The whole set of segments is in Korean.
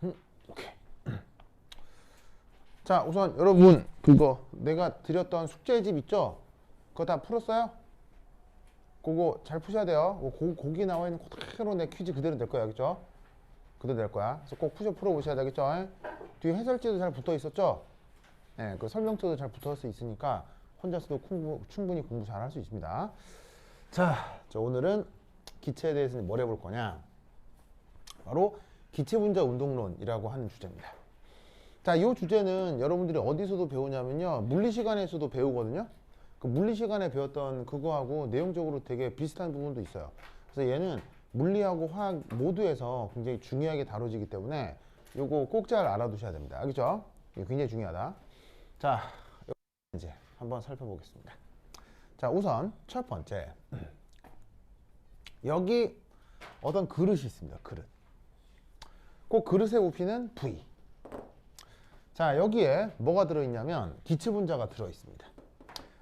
오케이. 자, 우선 여러분 그거 내가 드렸던 숙제집 있죠? 그거 다 풀었어요? 그거 잘 푸셔야 돼요. 거기 나와 있는 그대로 내 퀴즈 그대로 될 거야, 알겠죠? 그대로 될 거야. 그래서 꼭 풀어 보셔야 되겠죠? 뒤에 해설지도 잘 붙어 있었죠? 네, 그 설명서도 잘 붙어 있으니까 혼자서도 충분히 공부 잘 할 수 있습니다. 자, 오늘은 기체에 대해서 뭘 해볼 거냐? 바로 기체분자 운동론이라고 하는 주제입니다. 자, 이 주제는 여러분들이 어디서도 배우냐면요, 물리 시간에서도 배우거든요. 그 물리 시간에 배웠던 그거하고 내용적으로 되게 비슷한 부분도 있어요. 그래서 얘는 물리하고 화학 모두에서 굉장히 중요하게 다뤄지기 때문에 요거 꼭 잘 알아두셔야 됩니다. 알겠죠? 이게 굉장히 중요하다. 자, 이제 한번 살펴보겠습니다. 자, 우선 첫 번째, 여기 어떤 그릇이 있습니다. 그릇. 그 그릇의 부피는 V. 자, 여기에 뭐가 들어있냐면 기체분자가 들어있습니다.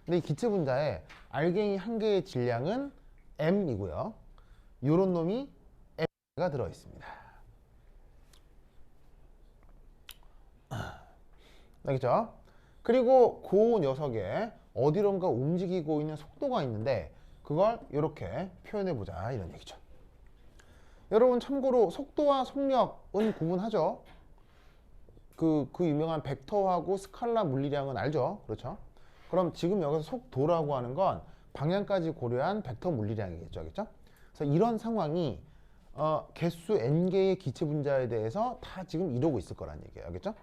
근데 이 기체분자에 알갱이 한 개의 질량은 M이고요. 요런 놈이 M가 들어있습니다. 알겠죠? 그리고 그 녀석에 어디론가 움직이고 있는 속도가 있는데 그걸 이렇게 표현해보자 이런 얘기죠. 여러분 참고로 속도와 속력은 구분하죠. 그 유명한 벡터하고 스칼라 물리량은 알죠? 그렇죠? 그럼 지금 여기서 속도라고 하는 건 방향까지 고려한 벡터 물리량이겠죠, 알겠죠? 그래서 이런 상황이 개수 n개의 기체 분자에 대해서 다 지금 이러고 있을 거란 얘기예요, 알겠죠?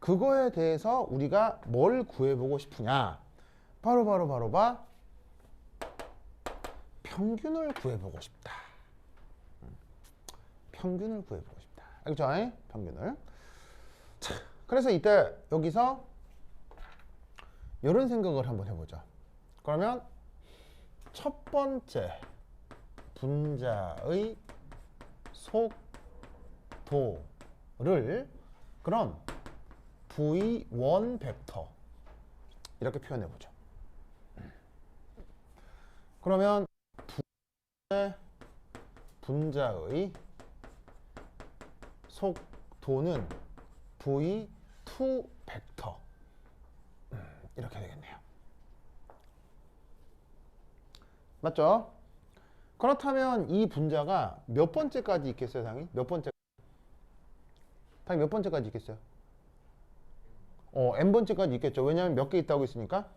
그거에 대해서 우리가 뭘 구해보고 싶으냐? 바로 평균을 구해보고 싶다. 평균을 구해보고 싶다. 알겠죠? 평균을. 자, 그래서 이때 여기서 이런 생각을 한번 해보죠. 그러면 첫 번째 분자의 속도를 그럼 V1 벡터 이렇게 표현해보죠. 그러면 두 번째 분자의 속도는 V2 벡터 이렇게 되겠네요. 맞죠? 그렇다면 이 분자가 몇 번째까지 있겠어요, 당연히? 몇 번째까지 있겠어요? n번째까지 있겠죠. 왜냐하면 몇 개 있다고 했으니까?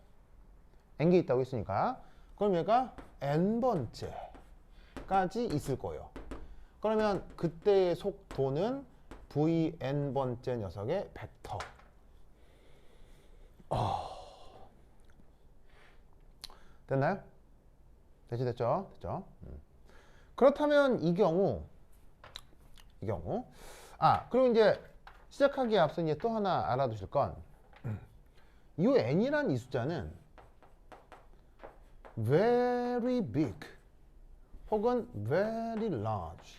n개 있다고 했으니까. 그럼 얘가 n번째까지 있을 거예요. 그러면 그때의 속도는 vn번째 녀석의 벡터. 됐나요? 됐죠? 그렇다면 이 경우 그리고 이제 시작하기에 앞서 이제 또 하나 알아두실 건 이 n이란 이 숫자는 very big 혹은 very large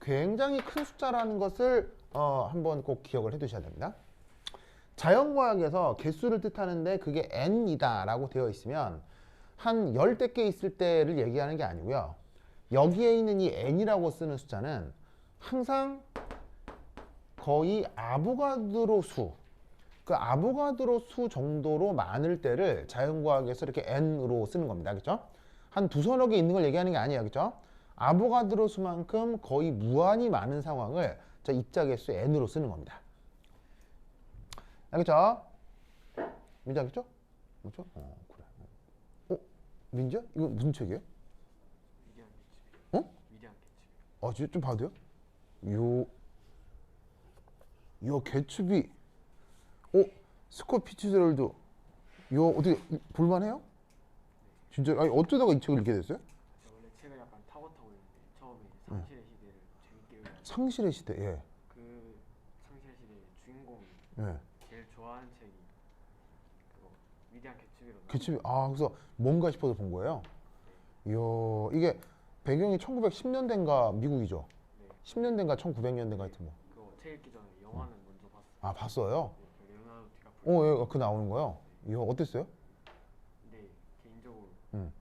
굉장히 큰 숫자라는 것을 한번 꼭 기억을 해 두셔야 됩니다. 자연과학에서 개수를 뜻하는데 그게 n이다 라고 되어 있으면 한 열댓 개 있을 때를 얘기하는 게 아니고요. 여기에 있는 이 n이라고 쓰는 숫자는 항상 거의 아보가드로 수, 그 아보가드로 수 정도로 많을 때를 자연과학에서 이렇게 n으로 쓰는 겁니다. 그렇죠? 한 두서너 개 있는 걸 얘기하는 게 아니에요. 그렇죠? 아보가드로 수만큼 거의 무한히 많은 상황을 입자 개수 n으로 쓰는 겁니다. 알겠죠? 민지 알겠죠? 그렇죠? 그래. 민지야? 이거 무슨 책이에요? 위대한 개츠비. 어? 위대한 개츠비. 좀 봐도 돼요? 개츠비. 스콧 피츠제럴드. 이거 어떻게 볼만해요? 진짜 아니 어쩌다가 이 책을 읽게 됐어요? 제가 원래 책을 약간 타고 있는데 처음에 상실의 시대를 재밌게 읽어서 상실의 시대. 예. 그 상실의 시대의 주인공이 예. 제일 좋아하는 책이 그거 위대한 개츠비로. 개츠비. 그래서 뭔가 싶어서 본 거예요. 이야, 이게 배경이 1910년대인가 미국이죠. 네. 10년대인가 1900년대인가 하여튼 뭐. 그거 책 읽기 전에 영화는 먼저 봤어요. 봤어요? 네, 그 레오나르도 디카프리오. 예, 그 나오는 거요. 이거 어땠어요? 근데 개인적으로 음.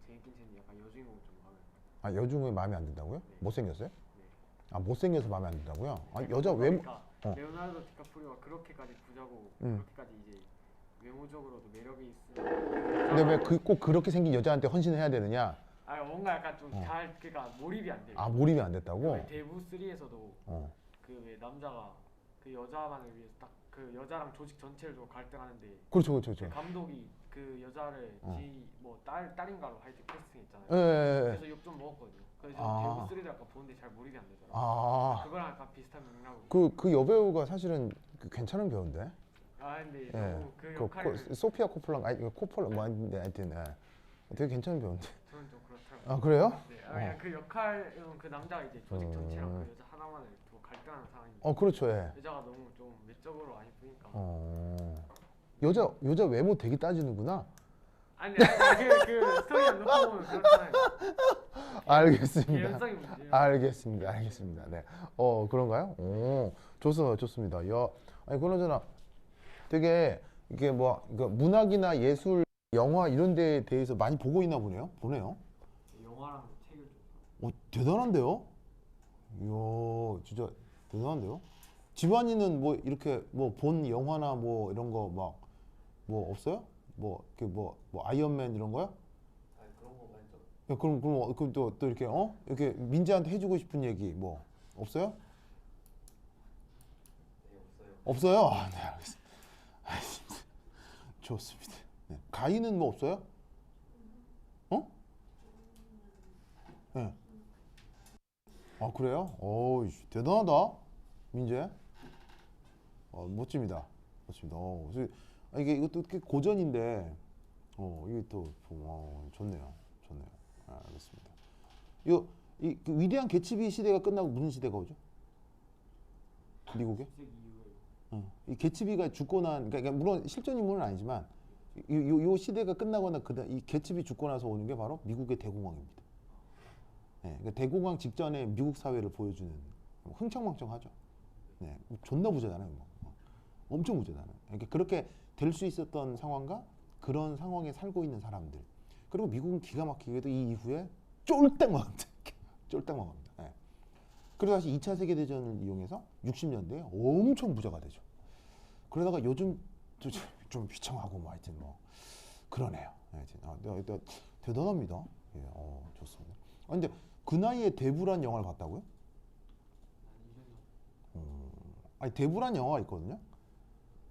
재밌긴 재밌는데 약간 여주인공이 좀 마음에 안 들어요. 여중이 마음에 안 든다고요? 네. 못생겼어요? 네. 아 못생겨서 마음에 안 든다고요? 아 여자 외모 그러니까 어. 레오나르도 디카프리오가 그렇게까지 부자고 음. 그렇게까지 이제 외모적으로도 매력이 근데 왜 있으면 꼭 그렇게 생긴 여자한테 헌신해야 되느냐? 아 뭔가 약간 좀 잘 그러니까 몰입이 안 돼요. 아 몰입이 안 됐다고? 그 대부 3에서도 어. 그 왜 남자가 그 여자만을 위해서 딱 그 여자랑 조직 전체를 두고 갈등하는데 그렇죠 그렇죠 그 그렇죠. 감독이 그 여자를 뭐 딸인가로 하여튼 캐스팅했잖아요. 예, 예, 예. 그래서 욕 좀 먹었거든요. 그래서 아. 대부 3도 약간 보는데 잘 몰입이 안 되더라고요. 아. 그거랑 약간 비슷한 맥락으로. 그 여배우가 사실은 괜찮은 배우인데. 아 근데 예. 너무 그 역할을 소피아 코폴라 아니 코폴라 뭐 아닌데 하여튼 되게 괜찮은 배우인데. 저는 좀 그렇더라고요. 아 그래요? 네, 그냥 그 역할은 그 남자가 이제 조직 전체랑 그 여자 하나만을 두고 갈등하는 상황인데 그렇죠. 예. 여자가 너무 좀 외적으로 안 예쁘니까. 여자 외모 되게 따지는구나. 아니 그 스토리 안 놓고 보면 그렇잖아요. 알겠습니다. 개연성이 문제예요. 알겠습니다. 네. 그런가요? 좋습니다. 야, 아니 그나저나 되게 이게 뭐 문학이나 예술, 영화 이런 데에 대해서 많이 보고 있나 보네요. 영화랑 책을 좀. 대단한데요? 이야, 진짜 대단한데요? 집안이는 뭐 이렇게 뭐 본 영화나 뭐 이런 거 막 뭐 없어요? 뭐 이렇게 뭐 아이언맨 이런 거요? 아 그런 거 완전 야, 그럼 또 이렇게 이렇게 민지한테 해주고 싶은 얘기 뭐 없어요? 네, 없어요. 없어요? 아, 네, 알겠습니다. 좋습니다. 네. 가인은 뭐 없어요? 네. 아, 그래요? 대단하다. 민재. 멋집니다. 이게 이것도 꽤 고전인데, 이게 또, 좋네요. 알겠습니다. 그 위대한 개츠비 시대가 끝나고 무슨 시대가 오죠? 미국에? 이 개츠비가 죽고 그러니까 물론 실존 인물은 아니지만 요 시대가 끝나거나 이 개츠비 죽고 나서 오는 게 바로 미국의 대공황입니다. 네, 그러니까 대공황 직전에 미국 사회를 보여주는 흥청망청하죠. 네, 존나 부자잖아요. 엄청 부자잖아요. 그러니까 그렇게 될 수 있었던 상황과 그런 상황에 살고 있는 사람들. 그리고 미국은 기가 막히게도 이 이후에 쫄딱 망합니다. 네. 그래서 다시 2차 세계대전을 이용해서 60년대에 엄청 부자가 되죠. 그러다가 요즘 좀 비참하고 뭐 하여튼 뭐 그러네요. 하여튼 대단합니다. 예, 좋습니다. 근데 그 나이에 대부란 영화를 봤다고요? 아니 대부란 영화가 있거든요.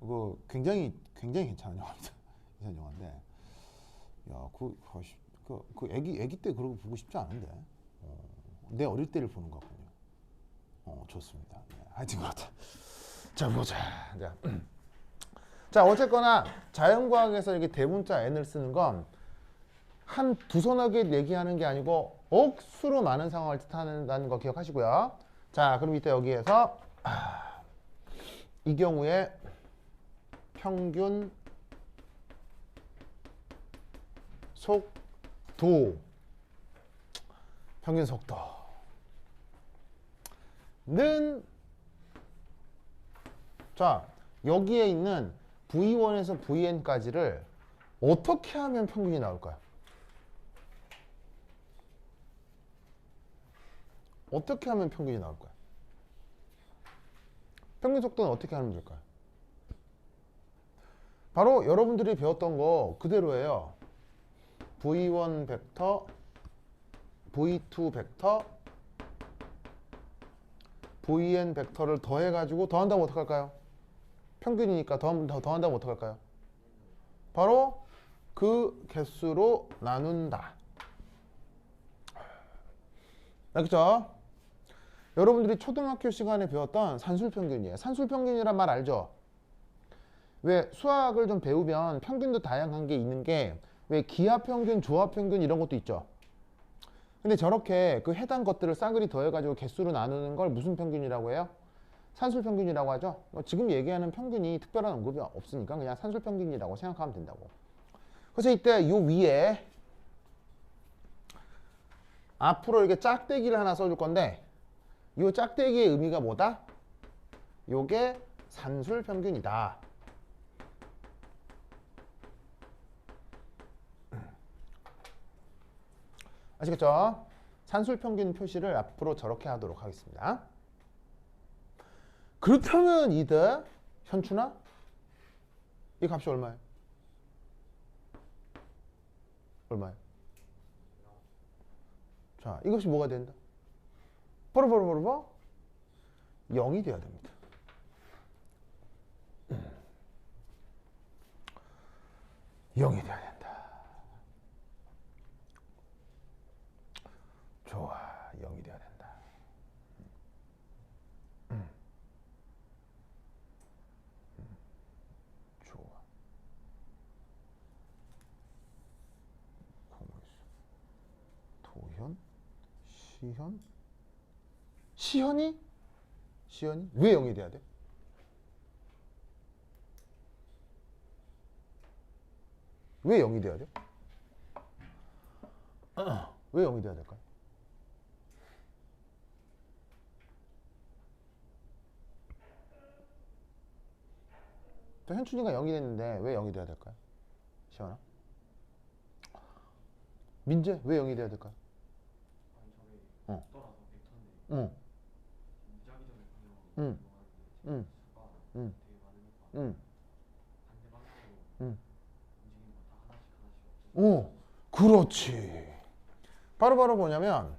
그거 굉장히 괜찮은 영화입니다. 괜찮은 영화인데, 야, 그 애기 때 그러고 보고 싶지 않은데, 내 어릴 때를 보는 것 같군요. 좋습니다. 네, 하여튼 그렇다. 자, 보자. 자, 어쨌거나 자연과학에서 이렇게 대문자 n을 쓰는 건 한 두서너게 얘기하는 게 아니고 억수로 많은 상황을 뜻한다는 거 기억하시고요. 자, 그럼 이때 여기에서 이 경우에 평균 속도, 평균 속도는 자, 여기에 있는 V1에서 Vn까지를 어떻게 하면 평균이 나올까요? 어떻게 하면 평균이 나올까요? 평균 속도는 어떻게 하면 될까요? 바로 여러분들이 배웠던 거 그대로예요. V1 벡터, V2 벡터, Vn 벡터를 더해가지고 더한다면 어떡할까요? 평균이니까 더한다면 어떡할까요? 바로 그 개수로 나눈다. 알겠죠? 여러분들이 초등학교 시간에 배웠던 산술평균이에요. 산술평균이란 말 알죠? 왜 수학을 좀 배우면 평균도 다양한 게 있는 게 왜 기하평균, 조합평균 이런 것도 있죠. 근데 저렇게 그 해당 것들을 싸그리 더해가지고 개수로 나누는 걸 무슨 평균이라고 해요? 산술평균이라고 하죠. 지금 얘기하는 평균이 특별한 언급이 없으니까 그냥 산술평균이라고 생각하면 된다고. 그래서 이때 요 위에 앞으로 이렇게 짝대기를 하나 써줄 건데 요 짝대기의 의미가 뭐다? 요게 산술평균이다. 아시겠죠? 산술평균 표시를 앞으로 저렇게 하도록 하겠습니다. 그렇다면 이들 현춘아 이 값이 얼마예요? 얼마예요? 자, 이것이 뭐가 된다? 바로 0이 돼야 됩니다. 영이 돼야 된다. 좋아, 0이 돼야 된다. 좋아. 도현, 시현, 시현이 왜 0이 돼야 돼? 왜 0이 돼야 돼? 왜 0이 돼야 될까요? 저 현춘이가 0이 됐는데 왜 0이 돼야 될까요? 시원아? 민재 왜 0이 돼야 될까요? 아니 저게 어. 떠라서 벡터인데 응, 무작위적인 방향으로 응, 이동하는데 응, 수가 응, 되게 많으니까 응, 반대 방향으로 응. 움직이는 거 다 하나씩 없애고 오, 그렇지. 바로 뭐냐면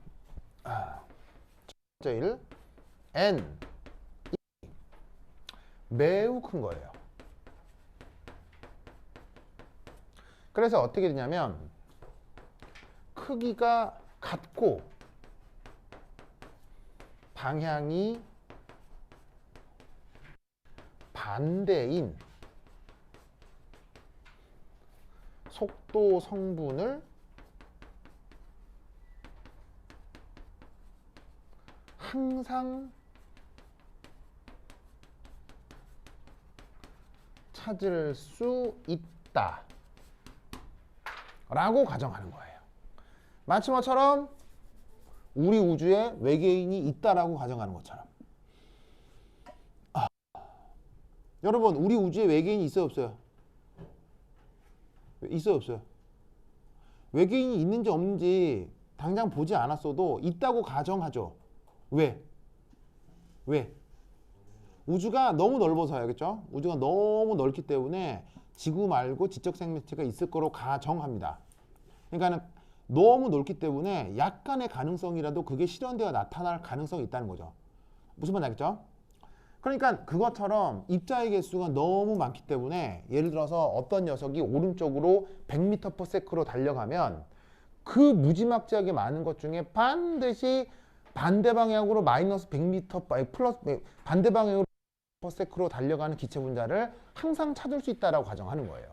첫 번째 1, n 매우 큰 거예요. 그래서 어떻게 되냐면 크기가 같고 방향이 반대인 속도 성분을 항상 찾을 수 있다 라고 가정하는 거예요. 마치 뭐처럼 우리 우주에 외계인이 있다라고 가정하는 것처럼. 여러분 우리 우주에 외계인이 있어요 없어요? 있어요 없어요? 외계인이 있는지 없는지 당장 보지 않았어도 있다고 가정하죠. 왜? 왜? 우주가 너무 넓어서요. 그렇죠? 우주가 너무 넓기 때문에 지구 말고 지적 생명체가 있을 거로 가정합니다. 그러니까는 너무 넓기 때문에 약간의 가능성이라도 그게 실현되어 나타날 가능성이 있다는 거죠. 무슨 말인지 알겠죠? 그러니까 그것처럼 입자의 개수가 너무 많기 때문에 예를 들어서 어떤 녀석이 오른쪽으로 100m/s로 달려가면 그 무지막지하게 많은 것 중에 반드시 반대 방향으로 마이너스 100m 아니 플러스 반대 방향으로 퍼세크로 달려가는 기체 분자를 항상 찾을 수 있다라고 가정하는 거예요.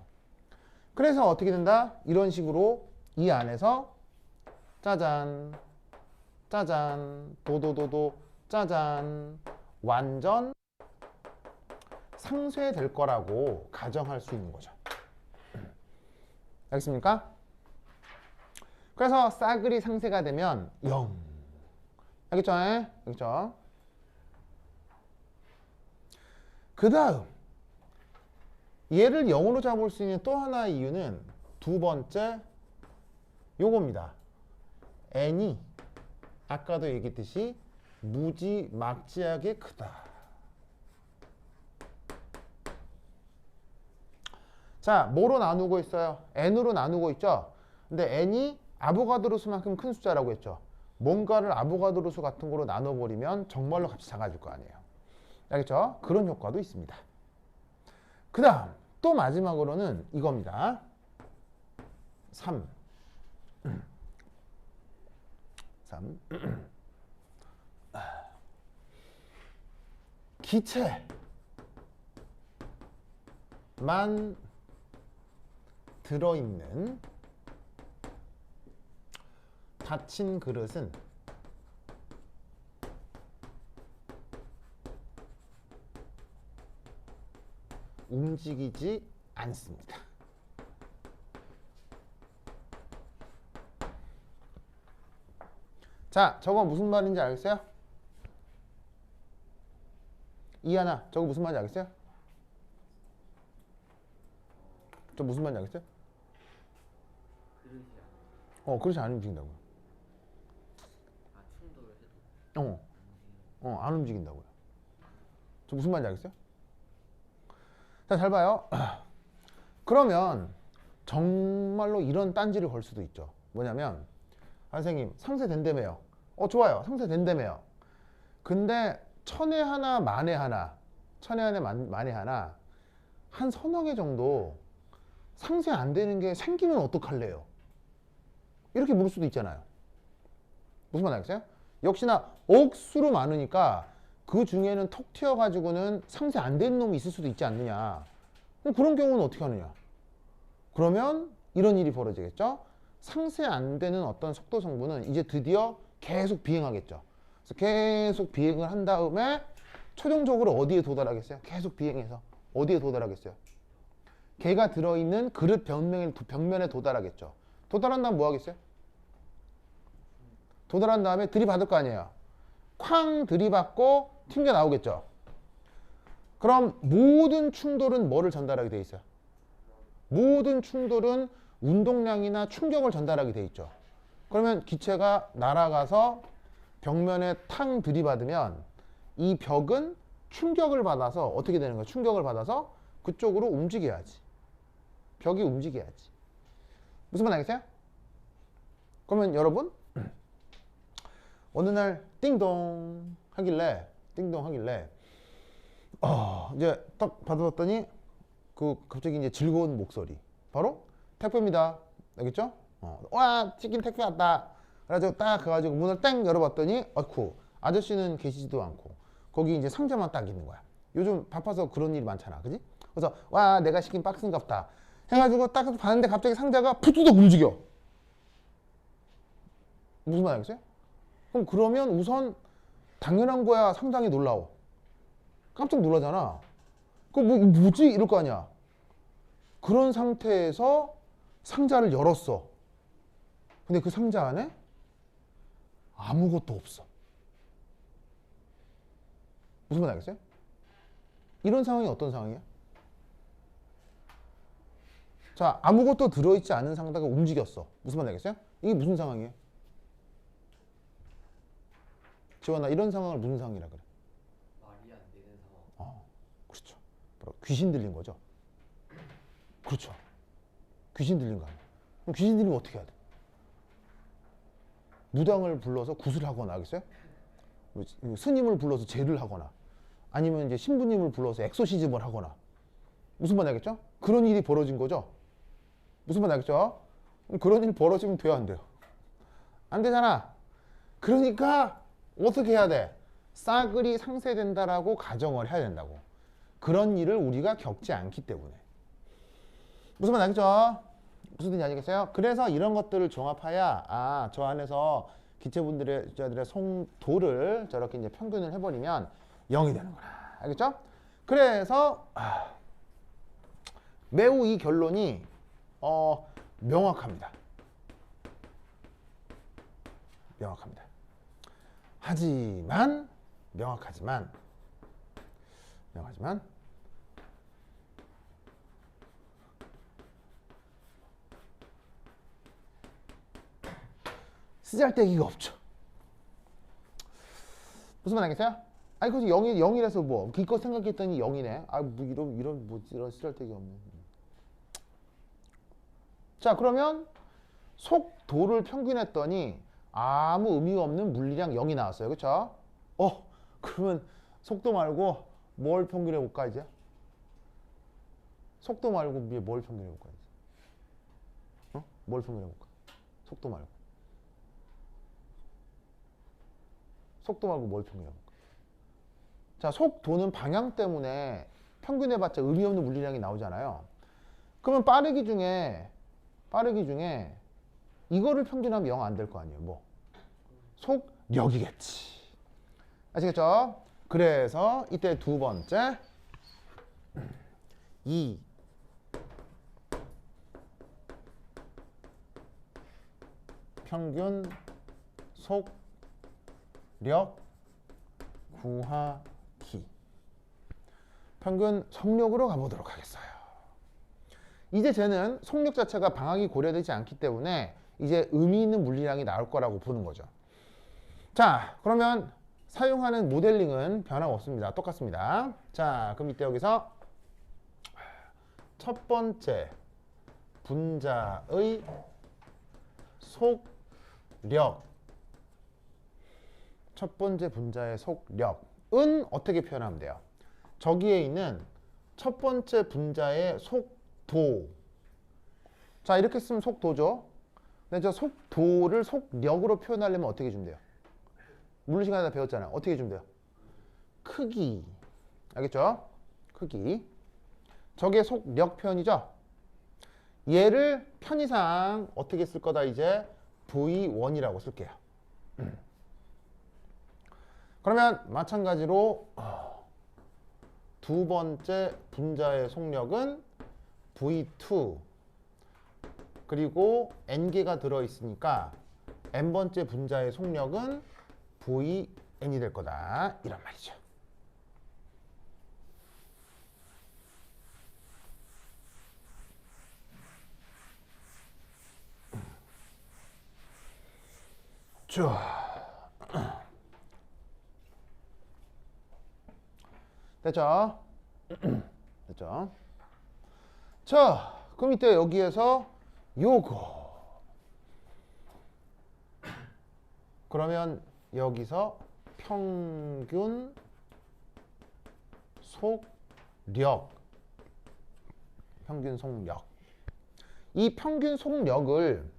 그래서 어떻게 된다? 이런 식으로 이 안에서 짜잔 짜잔 도도도도 짜잔 완전 상쇄될 거라고 가정할 수 있는 거죠. 알겠습니까? 그래서 싸그리 상쇄가 되면 0. 알겠죠? 알겠죠? 그 다음 얘를 0으로 잡을 수 있는 또 하나의 이유는 두 번째 요겁니다. n이 아까도 얘기했듯이 무지막지하게 크다. 자, 뭐로 나누고 있어요? n으로 나누고 있죠? 근데 n이 아보가드로 수만큼 큰 숫자라고 했죠. 뭔가를 아보가드로 수 같은 거로 나눠버리면 정말로 값이 작아질 거 아니에요. 알겠죠? 그런 효과도 있습니다. 그 다음 또 마지막으로는 이겁니다. 3. 3. 기체만 들어있는 닫힌 그릇은 움직이지 않습니다. 자, 저거 무슨 말인지 알겠어요? 이하나, 저거 무슨 말인지 알겠어요? 저 무슨 말인지 알겠어요? 그릇이 아니에요. 그릇이 안 움직인다고. 안 움직인다고요. 저 무슨 말인지 알겠어요? 자, 잘 봐요. 그러면 정말로 이런 딴지를 걸 수도 있죠. 뭐냐면 선생님 상쇄된다며요. 좋아요. 상쇄된다며요. 근데 천에 하나 만에 하나 만에 하나 한 서너 개 정도 상쇄 안 되는 게 생기면 어떡할래요? 이렇게 물을 수도 있잖아요. 무슨 말 알겠어요? 역시나 억수로 많으니까 그 중에는 톡 튀어가지고는 상쇄 안 되는 놈이 있을 수도 있지 않느냐. 그럼 그런 경우는 어떻게 하느냐? 그러면 이런 일이 벌어지겠죠. 상쇄 안 되는 어떤 속도 성분은 이제 드디어 계속 비행하겠죠. 그래서 계속 비행을 한 다음에 최종적으로 어디에 도달하겠어요? 계속 비행해서 어디에 도달하겠어요? 걔가 들어있는 그릇 벽면에 도달하겠죠. 도달한 다음 뭐 하겠어요? 도달한 다음에 들이받을 거 아니에요. 쾅 들이받고 튕겨 나오겠죠. 그럼 모든 충돌은 뭐를 전달하게 돼 있어요? 모든 충돌은 운동량이나 충격을 전달하게 돼 있죠. 그러면 기체가 날아가서 벽면에 탕 들이받으면 이 벽은 충격을 받아서 어떻게 되는 거야? 충격을 받아서 그쪽으로 움직여야지. 벽이 움직여야지. 무슨 말 알겠어요? 그러면 여러분 어느 날 띵동 하길래 이제 딱 받아봤더니 그 갑자기 이제 즐거운 목소리 바로 택배입니다. 알겠죠? 와 치킨 택배 왔다. 그래가지고 딱 가가지고 문을 땡 열어봤더니 아이쿠 아저씨는 계시지도 않고 거기 이제 상자만 딱 있는 거야. 요즘 바빠서 그런 일이 많잖아, 그지? 그래서 와 내가 시킨 박스인갑다 해가지고 딱 봤는데 갑자기 상자가 푸드덕 움직여. 무슨 말 알겠어요? 그러면 우선 당연한 거야. 상당히 놀라워. 깜짝 놀라잖아. 뭐지? 이럴 거 아니야. 그런 상태에서 상자를 열었어. 근데 그 상자 안에 아무것도 없어. 무슨 말 알겠어요? 이런 상황이 어떤 상황이야? 자, 아무것도 들어있지 않은 상자가 움직였어. 무슨 말 알겠어요? 이게 무슨 상황이에요? 지원아, 이런 상황을 무슨 상황이라 그래? 말이 안 되는 상황. 그렇죠. 바로 귀신 들린 거죠. 그렇죠. 귀신 들린 거 아니야. 그럼 귀신 들리면 어떻게 해야 돼? 무당을 불러서 굿을 하거나 하겠어요? 스님을 불러서 제를 하거나 아니면 이제 신부님을 불러서 엑소시즘을 하거나 무슨 말 알겠죠? 그런 일이 벌어진 거죠. 무슨 말 알겠죠? 그런 일 벌어지면 돼요, 안 돼요? 안 되잖아. 그러니까 어떻게 해야 돼? 싸그리 상쇄된다라고 가정을 해야 된다고. 그런 일을 우리가 겪지 않기 때문에. 무슨 말 알겠죠? 무슨 뜻인지 아시겠어요? 그래서 이런 것들을 종합해야 저 안에서 기체분들의 송도를 저렇게 이제 평균을 해버리면 0이 되는구나. 알겠죠? 그래서 매우 이 결론이 명확합니다. 명확합니다. 하지만 명확하지만 쓰잘데기가 없죠. 무슨 말 알겠어요? 아니 그래서 0이라서 뭐 기껏 생각했더니 0이네. 뭐 이런 쓰잘데기 없네. 자, 그러면 속도를 평균했더니 아무 의미 없는 물리량 0이 나왔어요. 그쵸? 그러면 속도 말고 뭘 평균해 볼까 이제? 속도 말고 뭘 평균해 볼까 이제? 뭘 평균해 볼까? 속도 말고 뭘 평균해 볼까? 자, 속도는 방향 때문에 평균해봤자 의미 없는 물리량이 나오잖아요. 그러면 빠르기 중에 이거를 평균하면 0 안 될 거 아니에요. 뭐? 속력이겠지. 아시겠죠? 그래서 이때 두 번째 이 평균 속력 구하기. 평균 속력으로 가보도록 하겠어요. 이제 쟤는 속력 자체가 방향이 고려되지 않기 때문에 이제 의미 있는 물리량이 나올 거라고 보는 거죠. 자, 그러면 사용하는 모델링은 변함없습니다. 똑같습니다. 자, 그럼 이때 여기서 첫 번째 분자의 속력, 첫 번째 분자의 속력은 어떻게 표현하면 돼요? 저기에 있는 첫 번째 분자의 속도. 자, 이렇게 쓰면 속도죠. 근데 저 속도를 속력으로 표현하려면 어떻게 해주면 돼요? 물리 시간에 배웠잖아요. 어떻게 해주면 돼요? 크기. 알겠죠? 크기. 저게 속력 표현이죠? 얘를 편의상 어떻게 쓸 거다 이제 V1이라고 쓸게요. 그러면 마찬가지로 두 번째 분자의 속력은 V2 그리고 n개가 들어있으니까 n번째 분자의 속력은 Vn이 될 거다 이런 말이죠. 자, 됐죠? 됐죠? 자, 그럼 이때 여기에서 요거. 그러면 여기서 평균 속력. 평균 속력. 이 평균 속력을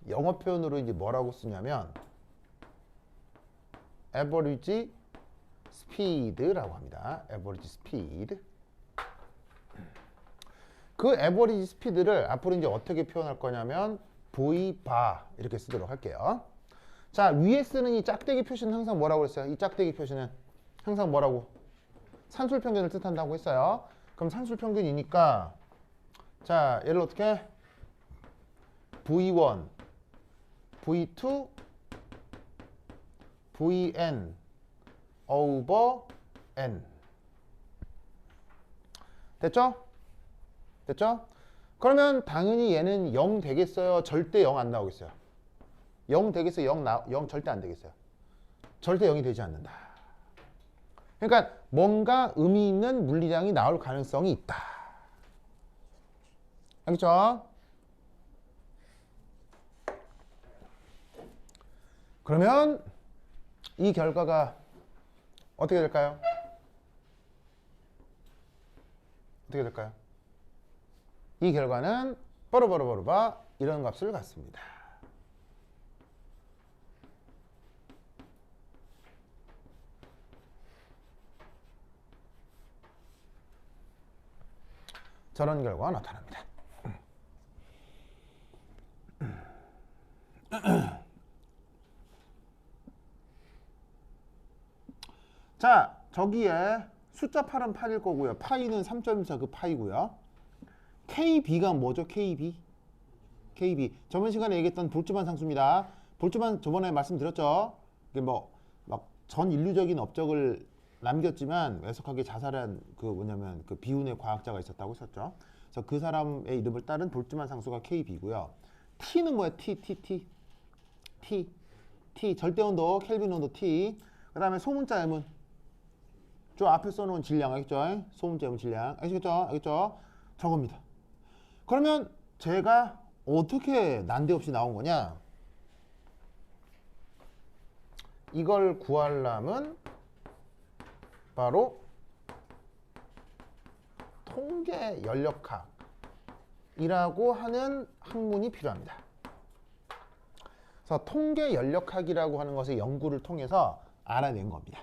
영어 표현으로 이제 뭐라고 쓰냐면 average speed라고 합니다. average speed. 그 average speed를 앞으로 이제 어떻게 표현할 거냐면 V bar 이렇게 쓰도록 할게요. 자, 위에 쓰는 이 짝대기 표시는 항상 뭐라고 그랬어요? 이 짝대기 표시는 항상 뭐라고? 산술 평균을 뜻한다고 했어요. 그럼 산술 평균이니까 자, 얘를 어떻게? V1, V2, Vn over n. 됐죠? 됐죠? 그러면 당연히 얘는 0 되겠어요? 절대 0 안 나오겠어요? 0 되겠어요? 0 절대 안 되겠어요? 절대 0이 되지 않는다. 그러니까 뭔가 의미 있는 물리량이 나올 가능성이 있다. 알겠죠? 그러면 이 결과가 어떻게 될까요? 어떻게 될까요? 이 결과는 빠르바르바르바 이런 값을 갖습니다. 저런 결과가 나타납니다. 자, 저기에 숫자 8은 8일 거고요. 파이는 3.14 그 파이고요. KB가 뭐죠? KB. 저번 시간에 얘기했던 볼츠만 상수입니다. 볼츠만 저번에 말씀드렸죠. 이게 뭐 막 전 인류적인 업적을 남겼지만 외석하게 자살한 그 뭐냐면 그 비운의 과학자가 있었다고 했었죠. 그래서 그 사람의 이름을 따른 볼츠만 상수가 KB고요. T는 뭐야? T 절대 온도, 켈빈 온도 T. 그다음에 소문자 M은 저 앞에 써놓은 질량 알겠죠? 소문자 M 질량 알겠죠? 저겁니다. 그러면 제가 어떻게 난데없이 나온 거냐? 이걸 구하려면 바로 통계 연력학이라고 하는 학문이 필요합니다. 그래서 통계 연력학이라고 하는 것의 연구를 통해서 알아낸 겁니다.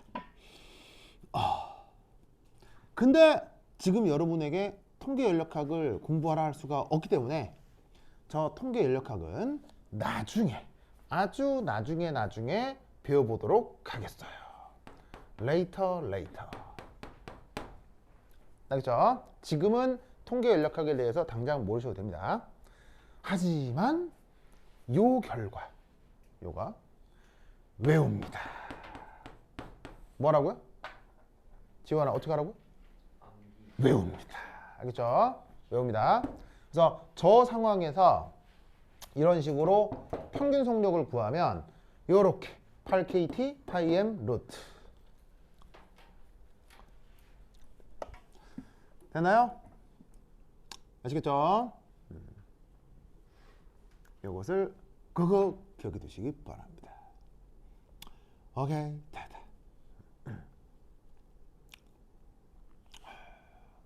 근데 지금 여러분에게 통계 연력학을 공부하라 할 수가 없기 때문에 저 통계 연력학은 나중에 아주 나중에 배워보도록 하겠어요. Later. 알겠죠? 지금은 통계 연력학에 대해서 당장 모르셔도 됩니다. 하지만 요 결과 요가 외웁니다. 뭐라고요? 지원아 어떻게 하라고? 외웁니다. 알겠죠? 외웁니다. 그래서 저 상황에서 이런 식으로 평균 속력을 구하면 요렇게 8kt 파이 m 루트. 되나요? 아시겠죠? 이것을 그거 기억해 두시기 바랍니다. 오케이, 됐다.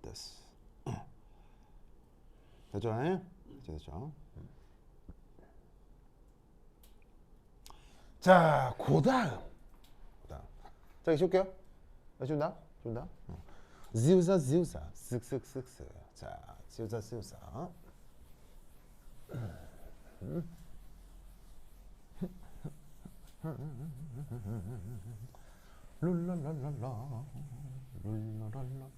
됐어. 됐죠? 됐죠? 자, 그다음. 자, 이거 볼게요. 준다? 지우사, 쓱쓱쓱쓱. 자, 지우사. 룰랄랄랄라, 룰랄랄라.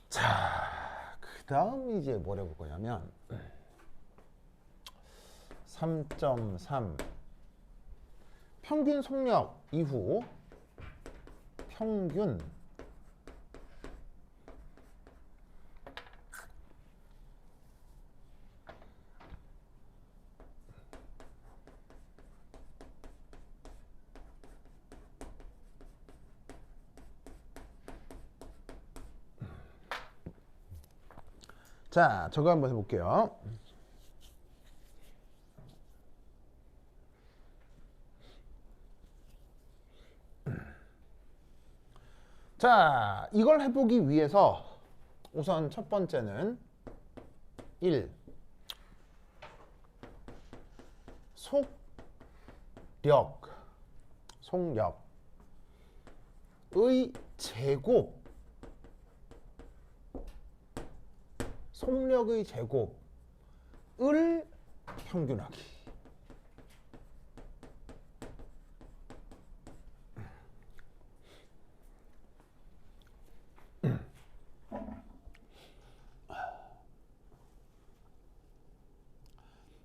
자, 그 다음 이제 뭘 해볼 거냐면 3.3 평균 속력 이후 평균 자, 저거 한번 해볼게요. 자, 이걸 해보기 위해서 우선 첫 번째는 1. 속력의 제곱, 속력의 제곱을 평균하기.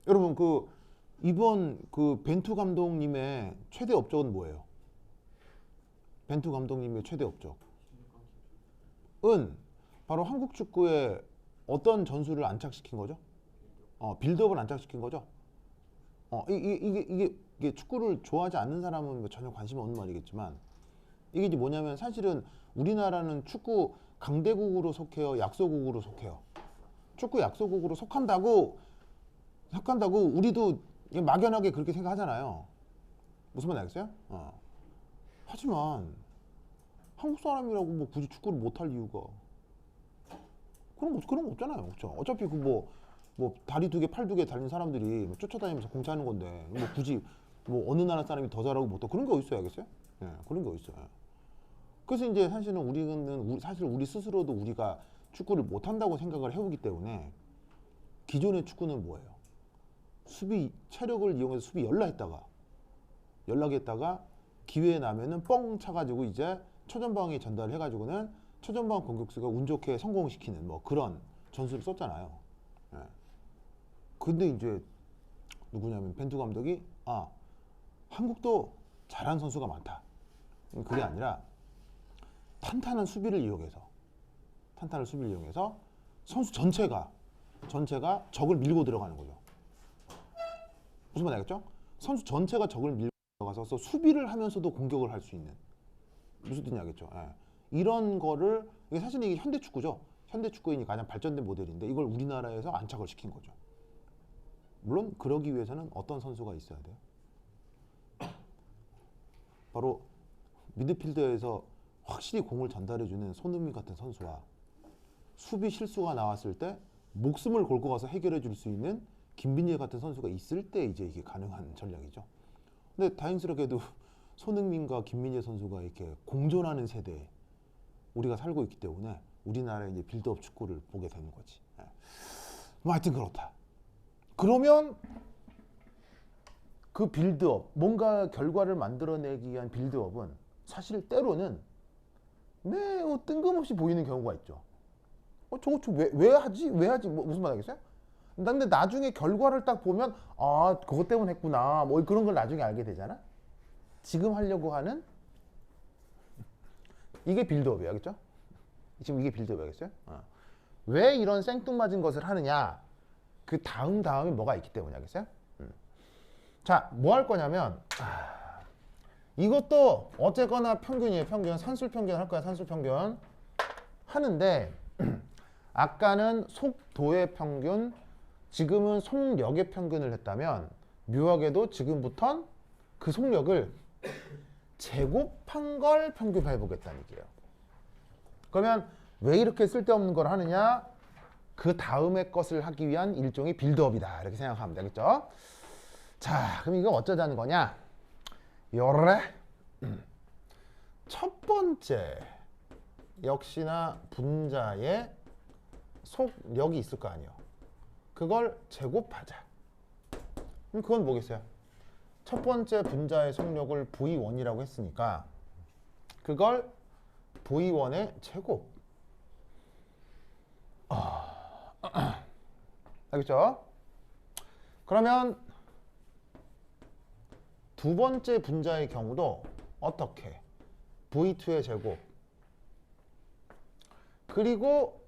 여러분, 이번 벤투 감독님의 최대 업적은 뭐예요? 벤투 감독님의 최대 업적은 바로 한국 축구에 어떤 전술을 안착시킨 거죠? 빌드업을 안착시킨 거죠? 이게 축구를 좋아하지 않는 사람은 뭐 전혀 관심이 없는 말이겠지만, 이게 이제 뭐냐면 사실은 우리나라는 축구 강대국으로 속해요, 약소국으로 속해요. 축구 약소국으로 속한다고 우리도 막연하게 그렇게 생각하잖아요. 무슨 말 알겠어요? 하지만 한국 사람이라고 뭐 굳이 축구를 못할 이유가 그런 거 없잖아요. 그렇죠? 어차피 뭐 다리 2개, 팔 2개 달린 사람들이 뭐 쫓아다니면서 공차하는 건데 뭐 굳이 뭐 어느 나라 사람이 더 잘하고 못하고 그런 게 어디 있어야겠어요? 그런 게 어디 있어요? 그래서 이제 사실은 우리 스스로도 우리가 축구를 못한다고 생각을 해오기 때문에 기존의 축구는 뭐예요? 수비 체력을 이용해서 수비 연락했다가 기회 나면은 뻥 차가지고 이제 초전방에 전달을 해가지고는 초전방 공격수가 운 좋게 성공시키는 뭐 그런 전술을 썼잖아요. 근데 이제 누구냐면 벤투 감독이 한국도 잘하는 선수가 많다. 그게 아니라 탄탄한 수비를 이용해서 선수 전체가 적을 밀고 들어가는 거죠. 무슨 말 알겠죠? 선수 전체가 적을 밀고 들어가서 수비를 하면서도 공격을 할 수 있는, 무슨 뜻인지 알겠죠? 이런 거를, 이게 사실 이게 현대 축구죠. 현대 축구인이 가장 발전된 모델인데 이걸 우리나라에서 안착을 시킨 거죠. 물론 그러기 위해서는 어떤 선수가 있어야 돼요? 바로 미드필더에서 확실히 공을 전달해주는 손흥민 같은 선수와 수비 실수가 나왔을 때 목숨을 걸고 가서 해결해 줄 수 있는 김민재 같은 선수가 있을 때 이제 이게 가능한 전략이죠. 근데 다행스럽게도 손흥민과 김민재 선수가 이렇게 공존하는 세대에 우리가 살고 있기 때문에 우리나라의 이제 빌드업 축구를 보게 되는 거지. 뭐 하여튼 그렇다. 그러면 그 빌드업, 뭔가 결과를 만들어내기 위한 빌드업은 사실 때로는 매우 뜬금없이 보이는 경우가 있죠. 저거 왜 하지? 뭐, 무슨 말 하겠어요? 근데 나중에 결과를 딱 보면 그것 때문에 했구나, 뭐 그런 걸 나중에 알게 되잖아. 지금 하려고 하는 이게 빌드업이야, 그렇죠? 지금 이게 빌드업이겠어요? 왜 이런 생뚱맞은 것을 하느냐? 그 다음에 뭐가 있기 때문이겠어요? 자, 뭐 할 거냐면 이것도 어쨌거나 평균이에요. 평균. 산술평균 할 거야. 산술평균 하는데 아까는 속도의 평균, 지금은 속력의 평균을 했다면 묘하게도 지금부턴 그 속력을 제곱한 걸 평균해 보겠다는 얘기예요. 그러면 왜 이렇게 쓸데없는 걸 하느냐? 그 다음의 것을 하기 위한 일종의 빌드업이다. 이렇게 생각하면 되겠죠? 자, 그럼 이거 어쩌자는 거냐? 요래 첫 번째 역시나 분자에 속력이 있을 거 아니에요. 그걸 제곱하자. 그럼 그건 뭐겠어요? 첫 번째 분자의 속력을 V1이라고 했으니까 그걸 V1의 제곱. 알겠죠? 그러면 두 번째 분자의 경우도 어떻게? V2의 제곱. 그리고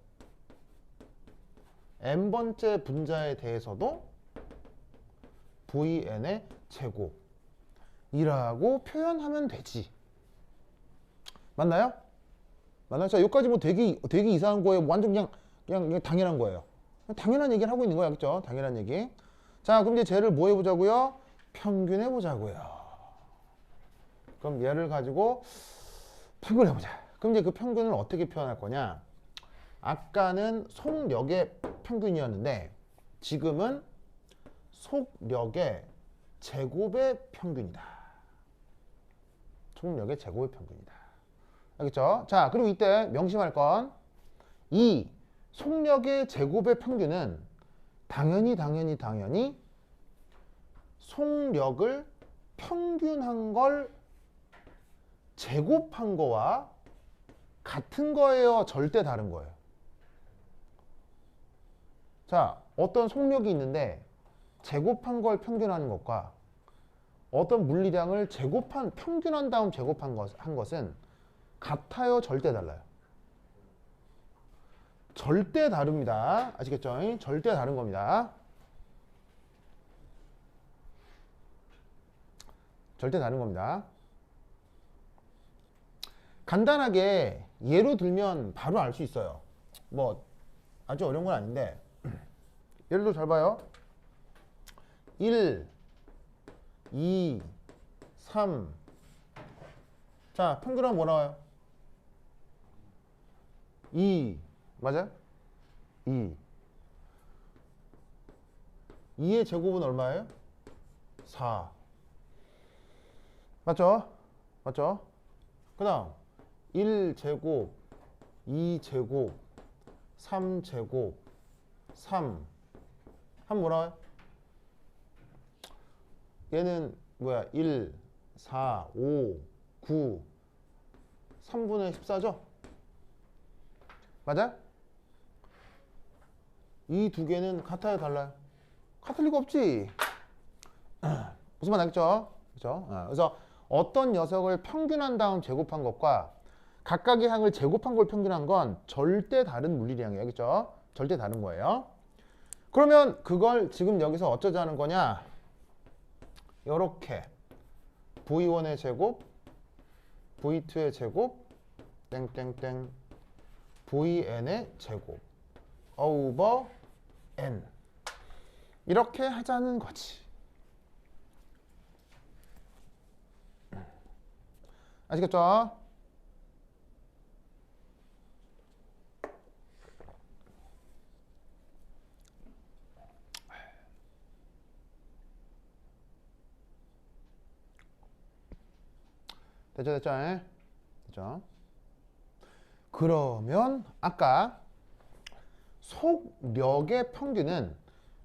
n번째 분자에 대해서도 Vn의 제곱이라고 표현하면 되지. 맞나요? 맞나요? 자, 여기까지 뭐 되게 이상한 거예요. 완전 그냥 당연한 거예요. 당연한 얘기를 하고 있는 거야. 그죠? 당연한 얘기. 자, 그럼 이제 쟤를 뭐 해보자고요? 평균해 보자고요. 그럼 얘를 가지고 평균해 보자. 그럼 이제 그 평균을 어떻게 표현할 거냐? 아까는 속력의 평균이었는데 지금은 속력의 제곱의 평균이다. 속력의 제곱의 평균이다. 알겠죠? 자, 그리고 이때 명심할 건 이 속력의 제곱의 평균은 당연히 속력을 평균한 걸 제곱한 거와 같은 거예요? 절대 다른 거예요? 자, 어떤 속력이 있는데 제곱한 걸 평균하는 것과 어떤 물리량을 평균한 다음 제곱한 한 것은 같아요? 절대 달라요? 절대 다릅니다. 아시겠죠? 절대 다른 겁니다. 절대 다른 겁니다. 간단하게 예로 들면 바로 알 수 있어요. 뭐 아주 어려운 건 아닌데 예를 들어 잘 봐요. 1, 2, 3. 자, 평균하면 뭐 나와요? 2. 맞아요? 2. 2의 제곱은 얼마예요? 4. 맞죠? 맞죠? 그 다음 1제곱, 2제곱, 3제곱, 3. 하면 뭐 나와요? 얘는 뭐야? 1, 4, 5, 9, 3분의 14죠? 맞아? 이 두 개는 같아요? 달라요? 같을 리가 없지. 무슨 말 알겠죠? 그렇죠? 그래서 어떤 녀석을 평균한 다음 제곱한 것과 각각의 항을 제곱한 걸 평균한 건 절대 다른 물리량이에요. 알겠죠? 절대 다른 거예요. 그러면 그걸 지금 여기서 어쩌자는 거냐? 요렇게 V1의 제곱, V2의 제곱, 땡땡땡, Vn의 제곱 over n 이렇게 하자는 거지. 아시겠죠? 됐죠? 됐죠? 그러면 아까 속력의 평균은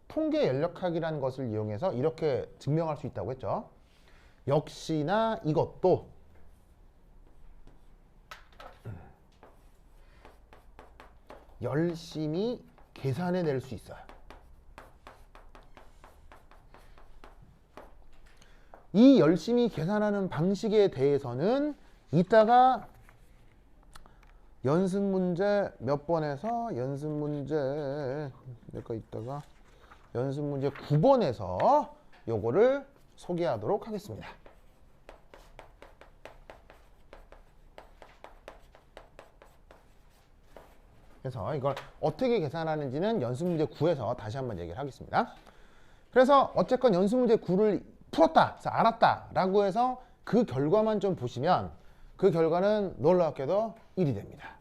통계 연력학이라는 것을 이용해서 이렇게 증명할 수 있다고 했죠. 역시나 이것도 열심히 계산해 낼 수 있어요. 이 열심히 계산하는 방식에 대해서는 이따가 연습 문제 몇 번에서 연습 문제 내가 있다가 연습 문제 9번에서 요거를 소개하도록 하겠습니다. 그래서 이걸 어떻게 계산하는지는 연습 문제 9에서 다시 한번 얘기를 하겠습니다. 그래서 어쨌건 연습 문제 9를 풀었다, 그래서 알았다 라고 해서 그 결과만 좀 보시면 그 결과는 놀랍게도 1이 됩니다.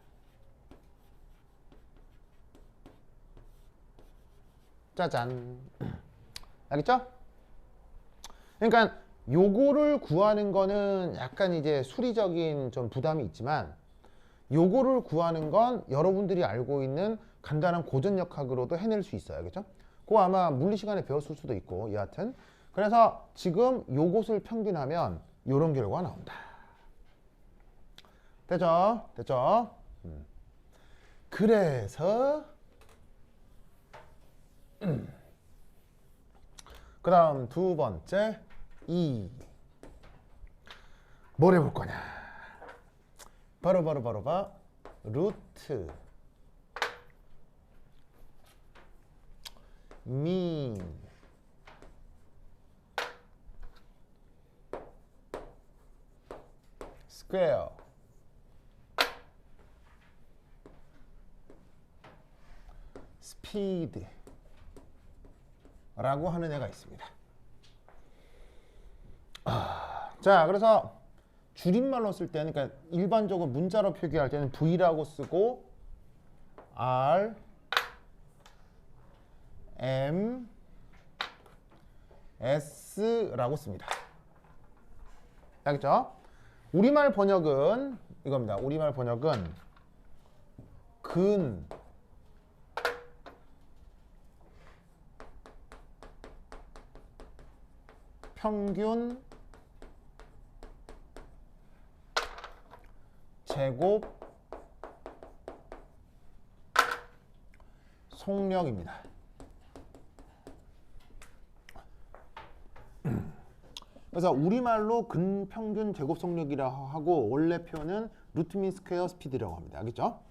짜잔. 알겠죠? 그러니까 요거를 구하는 거는 약간 이제 수리적인 좀 부담이 있지만 요거를 구하는 건 여러분들이 알고 있는 간단한 고전역학으로도 해낼 수 있어요. 알겠죠? 그거 아마 물리 시간에 배웠을 수도 있고 여하튼 그래서 지금 요것을 평균하면 요런 결과가 나온다. 됐죠? 됐죠? 그래서 그 다음 두 번째 뭘 해볼 거냐. 바로 루트 mean square speed 라고 하는 애가 있습니다. 자, 그래서 줄임말로 쓸 때는 그러니까 일반적으로 문자로 표기할 때는 V라고 쓰고 R, M, S라고 씁니다. 알겠죠? 우리말 번역은 이겁니다. 우리말 번역은 근, 평균, 제곱, 속력입니다. 그래서 우리말로 근평균 제곱 속력이라고 하고 원래 표현은 루트 민 스퀘어 스피드라고 합니다. 알겠죠?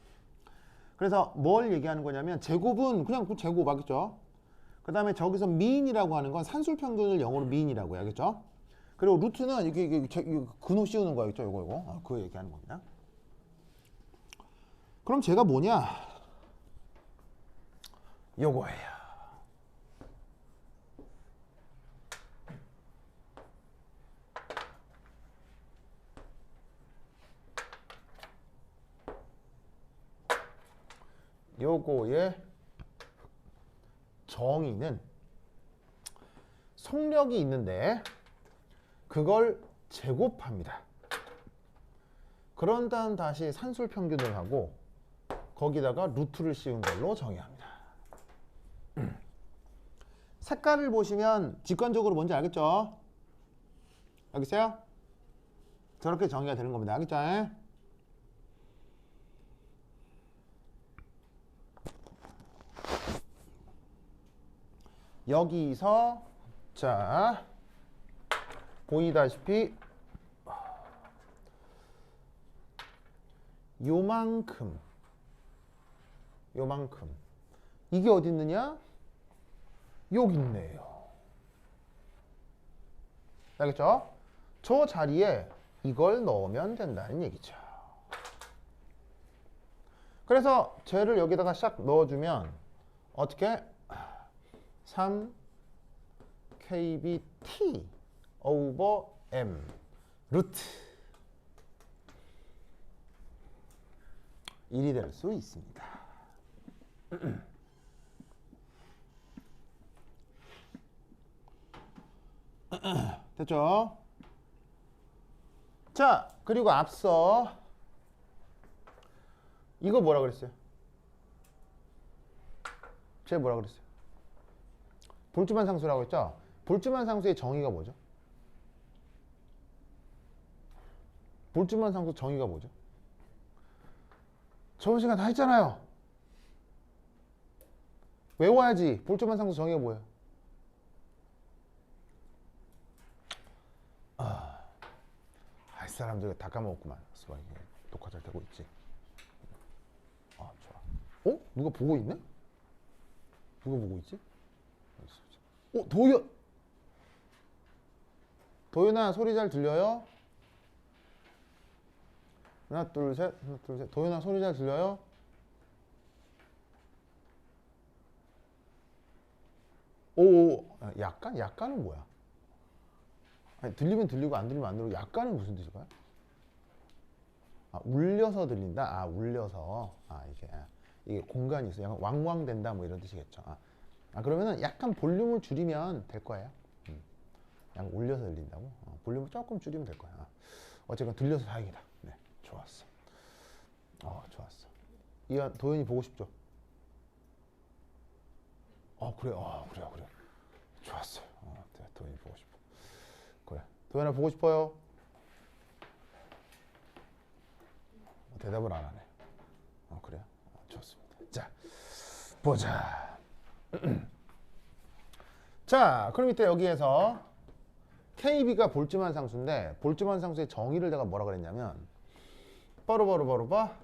그래서 뭘 얘기하는 거냐면 제곱은 그냥 그 제곱 알겠죠? 그 다음에 저기서 미인이라고 하는 건 산술 평균을 영어로 미인이라고 해요. 알겠죠? 그리고 루트는 이게 근호 씌우는 거겠죠? 이거. 그거 얘기하는 겁니다. 그럼 제가 뭐냐? 요거예요. 요거의 정의는 속력이 있는데 그걸 제곱합니다. 그런 다음 다시 산술 평균을 하고 거기다가 루트를 씌운 걸로 정의합니다. 색깔을 보시면 직관적으로 뭔지 알겠죠? 알겠어요? 저렇게 정의가 되는 겁니다. 알겠죠? 여기서 자 보이다시피 요만큼 이게 어디 있느냐? 여기 있네요. 알겠죠? 저 자리에 이걸 넣으면 된다는 얘기죠. 그래서 쟤를 여기다가 싹 넣어주면 어떻게? 3 kbt over m 루트 1이 될 수 있습니다. 됐죠? 자, 그리고 앞서 이거 뭐라 그랬어요? 쟤 뭐라 그랬어요? 볼츠만 상수라고 했죠? 볼츠만 상수의 정의가 뭐죠? 볼츠만 상수 정의가 뭐죠? 저번 시간 다 했잖아요. 외워야지. 볼츠만 상수 정의가 뭐예요? 이 사람들 다 까먹었구만. 녹화 잘 되고 있지. 어? 누가 보고 있네? 누가 보고 있지? 도윤아 소리 잘 들려요? 하나 둘 셋. 도윤아 소리 잘 들려요? 약간은 뭐야? 아니, 들리면 들리고 안 들리면 안 들리고 약간은 무슨 뜻일까요? 울려서 들린다. 울려서. 이게 공간이 있어. 약간 왕왕된다 뭐 이런 뜻이겠죠. 그러면은 약간 볼륨을 줄이면 될 거예요. 약간 울려서 들린다고. 볼륨을 조금 줄이면 될 거야. 어쨌건 들려서 다행이다. 네, 좋았어. 좋았어. 이한 도현이 보고 싶죠? 그래. 그래. 좋았어. 도현이 보고 싶어. 그래. 도현아 보고 싶어요? 대답을 안 하네. 그래요? 좋습니다. 자, 보자. 자, 그럼 이때 여기에서 KB가 볼츠만 상수인데 볼츠만 상수의 정의를 내가 뭐라 그랬냐면 바로 봐.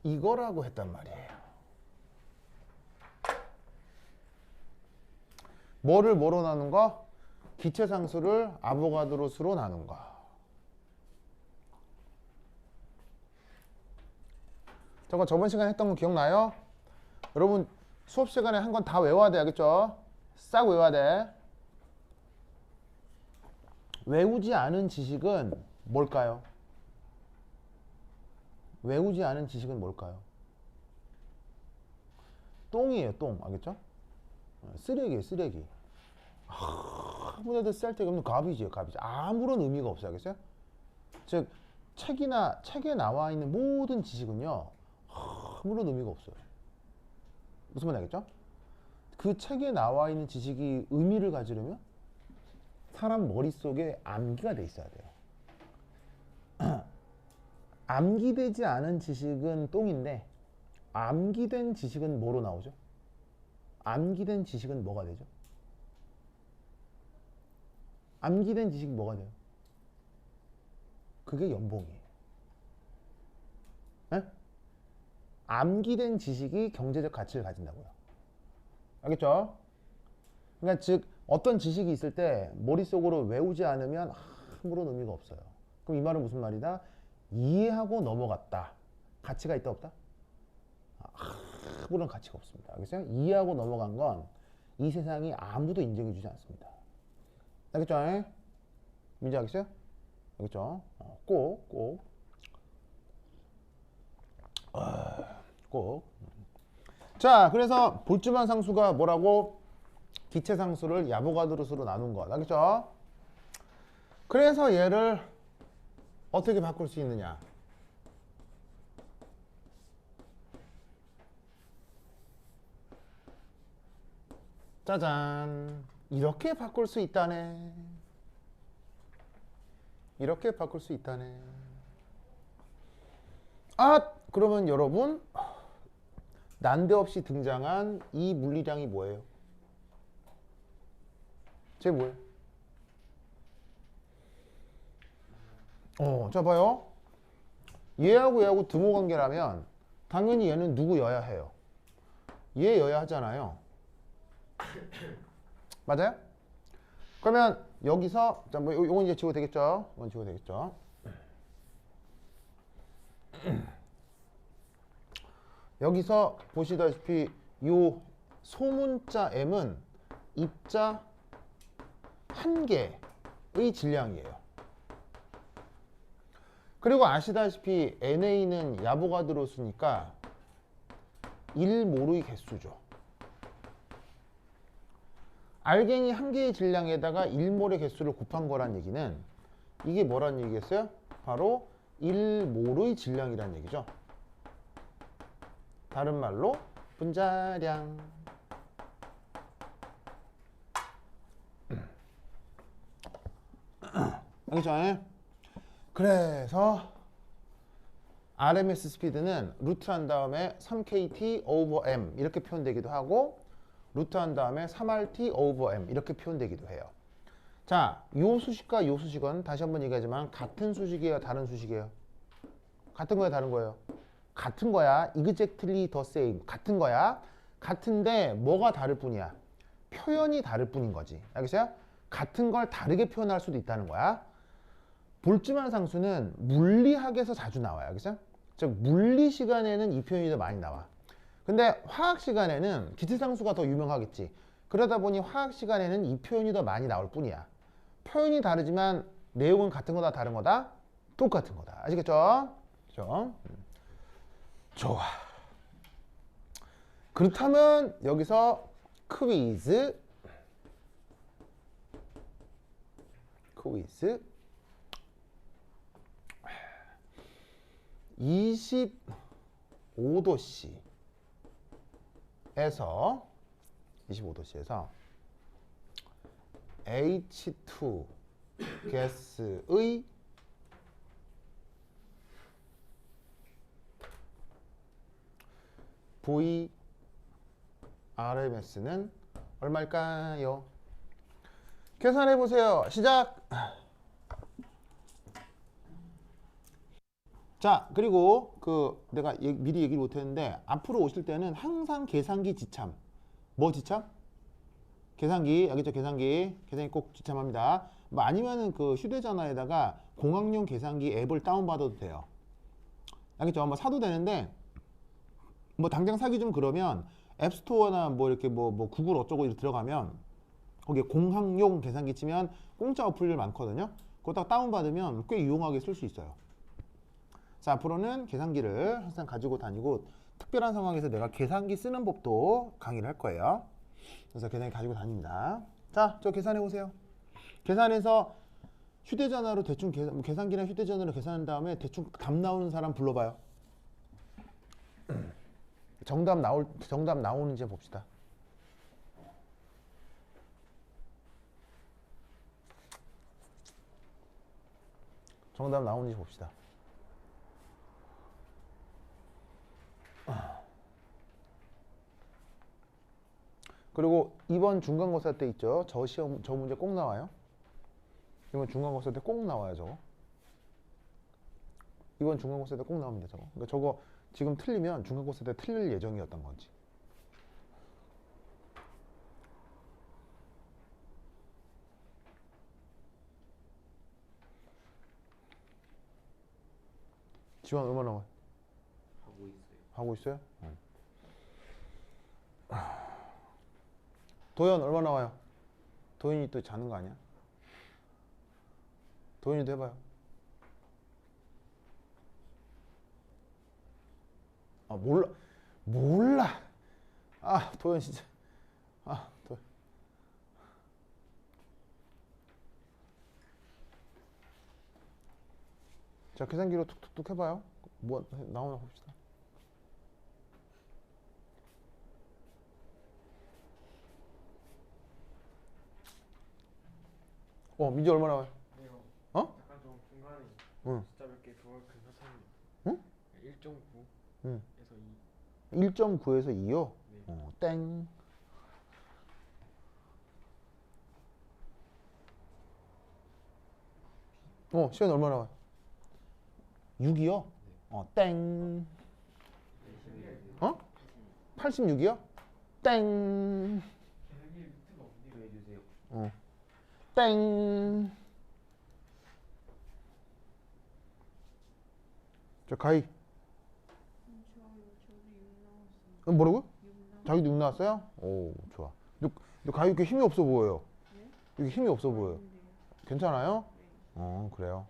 이거라고 했단 말이에요. 뭐로 나눈 거? 기체 상수를 아보가드로 수로 나눈 거. 저번 시간에 했던 거 기억나요? 여러분 수업 시간에 한 건 다 외워야 돼. 알겠죠? 싹 외워야 돼. 외우지 않은 지식은 뭘까요? 외우지 않은 지식은 뭘까요? 똥이에요. 똥. 알겠죠? 쓰레기예요. 쓰레기. 아무데도 쓸데없는 가비지예요. 가비지. 아무런 의미가 없어요. 알겠어요? 즉 책에 나와 있는 모든 지식은요. 아무런 의미가 없어요. 무슨 말인지 알겠죠? 그 책에 나와 있는 지식이 의미를 가지려면 사람 머릿속에 암기가 돼 있어야 돼요. 암기되지 않은 지식은 똥인데 암기된 지식은 뭐로 나오죠? 암기된 지식은 뭐가 되죠? 암기된 지식이 뭐가 돼요? 그게 연봉이에요. 네? 암기된 지식이 경제적 가치를 가진다고요. 알겠죠? 그러니까 즉 어떤 지식이 있을 때 머릿속으로 외우지 않으면 아무런 의미가 없어요. 그럼 이 말은 무슨 말이다? 이해하고 넘어갔다. 가치가 있다 없다? 아무런 가치가 없습니다. 알겠어요? 이해하고 넘어간 건 이 세상이 아무도 인정해 주지 않습니다. 알겠죠? 민지 알겠어요? 알겠죠? 꼭. 자, 그래서 볼츠만 상수가 뭐라고? 기체 상수를 야보가드로 수로 나눈 것. 알겠죠? 그래서 얘를 어떻게 바꿀 수 있느냐? 짜잔. 이렇게 바꿀 수 있다네. 이렇게 바꿀 수 있다네. 그러면 여러분 난데없이 등장한 이 물리량이 뭐예요? 쟤 뭐예요? 자 봐요. 얘하고 등호 관계라면 당연히 얘는 누구여야 해요? 얘여야 하잖아요. 맞아요? 그러면 여기서 자, 뭐 요건 이제 지워도 되겠죠? 이건 지워도 되겠죠? 여기서 보시다시피 요 소문자 m은 입자 한 개의 질량이에요. 그리고 아시다시피 NA는 야보가드로 수니까 1몰의 개수죠. 알갱이 한 개의 질량에다가 1몰의 개수를 곱한 거란 얘기는 이게 뭐란 얘기겠어요? 바로 1몰의 질량이란 얘기죠. 다른 말로 분자량. 알겠죠? 그래서 RMS 스피드는 루트 한 다음에 3KT over M 이렇게 표현되기도 하고 루트 한 다음에 3RT over M 이렇게 표현되기도 해요. 자, 요 수식과 요 수식은 다시 한번 얘기하지만 같은 수식이에요, 다른 수식이에요? 같은 거야, 다른 거예요? 같은 거야. exactly the same. 같은 거야. 같은데 뭐가 다를 뿐이야. 표현이 다를 뿐인 거지. 알겠어요? 같은 걸 다르게 표현할 수도 있다는 거야. 볼츠만 상수는 물리학에서 자주 나와요. 알겠어요? 즉 물리 시간에는 이 표현이 더 많이 나와. 근데 화학 시간에는 기체상수가 더 유명하겠지. 그러다 보니 화학 시간에는 이 표현이 더 많이 나올 뿐이야. 표현이 다르지만 내용은 같은 거다, 다른 거다? 똑같은 거다. 아시겠죠? 그죠? 좋아. 그렇다면 여기서 퀴즈 25도씨에서 H2 가스의 VRMS는 얼마일까요? 계산해 보세요. 시작. 자, 그리고 내가 미리 얘기를 못 했는데 앞으로 오실 때는 항상 계산기 지참. 뭐 지참? 계산기. 알겠죠? 계산기 꼭 지참합니다. 뭐 아니면은 휴대전화에다가 공학용 계산기 앱을 다운받아도 돼요. 알겠죠? 뭐 사도 되는데 뭐 당장 사기 좀 그러면 앱스토어나 뭐 이렇게 뭐 구글 어쩌고 이렇게 들어가면 거기에 공학용 계산기 치면 공짜 어플들 많거든요. 그거 딱 다운받으면 꽤 유용하게 쓸 수 있어요. 자, 앞으로는 계산기를 항상 가지고 다니고 특별한 상황에서 내가 계산기 쓰는 법도 강의를 할 거예요. 그래서 계산기 가지고 다닙니다. 자, 저 계산해 보세요. 계산해서 휴대전화로 대충 계산기나 휴대전화로 계산한 다음에 대충 답 나오는 사람 불러봐요. 정답 나오는지 봅시다. 정답 나오는지 봅시다. 그리고 이번 중간고사 때 있죠. 저 문제 꼭 나와요. 이번 중간고사 때 꼭 나와요, 저거. 이번 중간고사 때 꼭 나옵니다, 저거. 그러니까 저거 지금 틀리면 중간고사 때 틀릴 예정이었던 건지. 지원 얼마 나와요? 하고 있어요. 하고 있어요? 도현 얼마 나와요? 도현이 또 자는 거 아니야? 도현이도 해봐요. 아, 몰라. 아, 도현 진짜. 아, 도현. 자, 계산기로 툭툭툭 해봐요. 뭐 나오나 봅시다. 민지 얼마 나와요? 네요. 어? 약간 좀 중간에 응. 숫자 몇 개 더 괜찮습니다. 응? 1.9에서 응. 2. 1.9에서 2요? 네. 땡. 시간 얼마 나와요? 6이요? 땡. 86이요? 땡. 계산기 밑에가 어디로 해주세요? 땡. 자, 가희. 뭐라고요? 자기도 6 나왔어요? 오, 좋아. 근데 가희 이렇게 힘이 없어 보여요. 이렇게 힘이 없어 보여요. 괜찮아요? 그래요.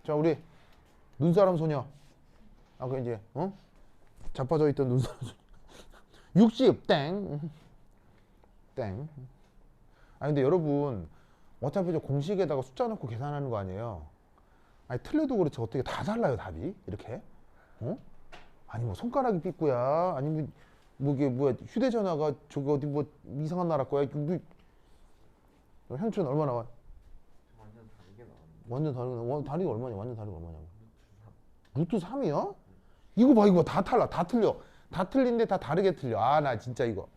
자, 우리 눈사람 소녀. 아까 이제 자빠져 있던 눈사람 소녀. 60 땡. 땡. 아니 근데 여러분 어차피 저 공식에다가 숫자 넣고 계산하는 거 아니에요. 아니 틀려도 그렇지 어떻게 다 달라요 답이 이렇게? 아니 뭐 손가락이 삐꾸야 아니면 뭐 이게 뭐야 휴대전화가 저기 어디 뭐 이상한 나라 거야. 현춘 얼마 나와? 완전 다르게 나왔는데. 완전 다르게 다리가 얼마냐? 완전 다리가 얼마냐고. 루트 3이야? 이거 봐 이거 다 달라 다 틀려 다 틀린데 다 다르게 틀려. 아 나 진짜 이거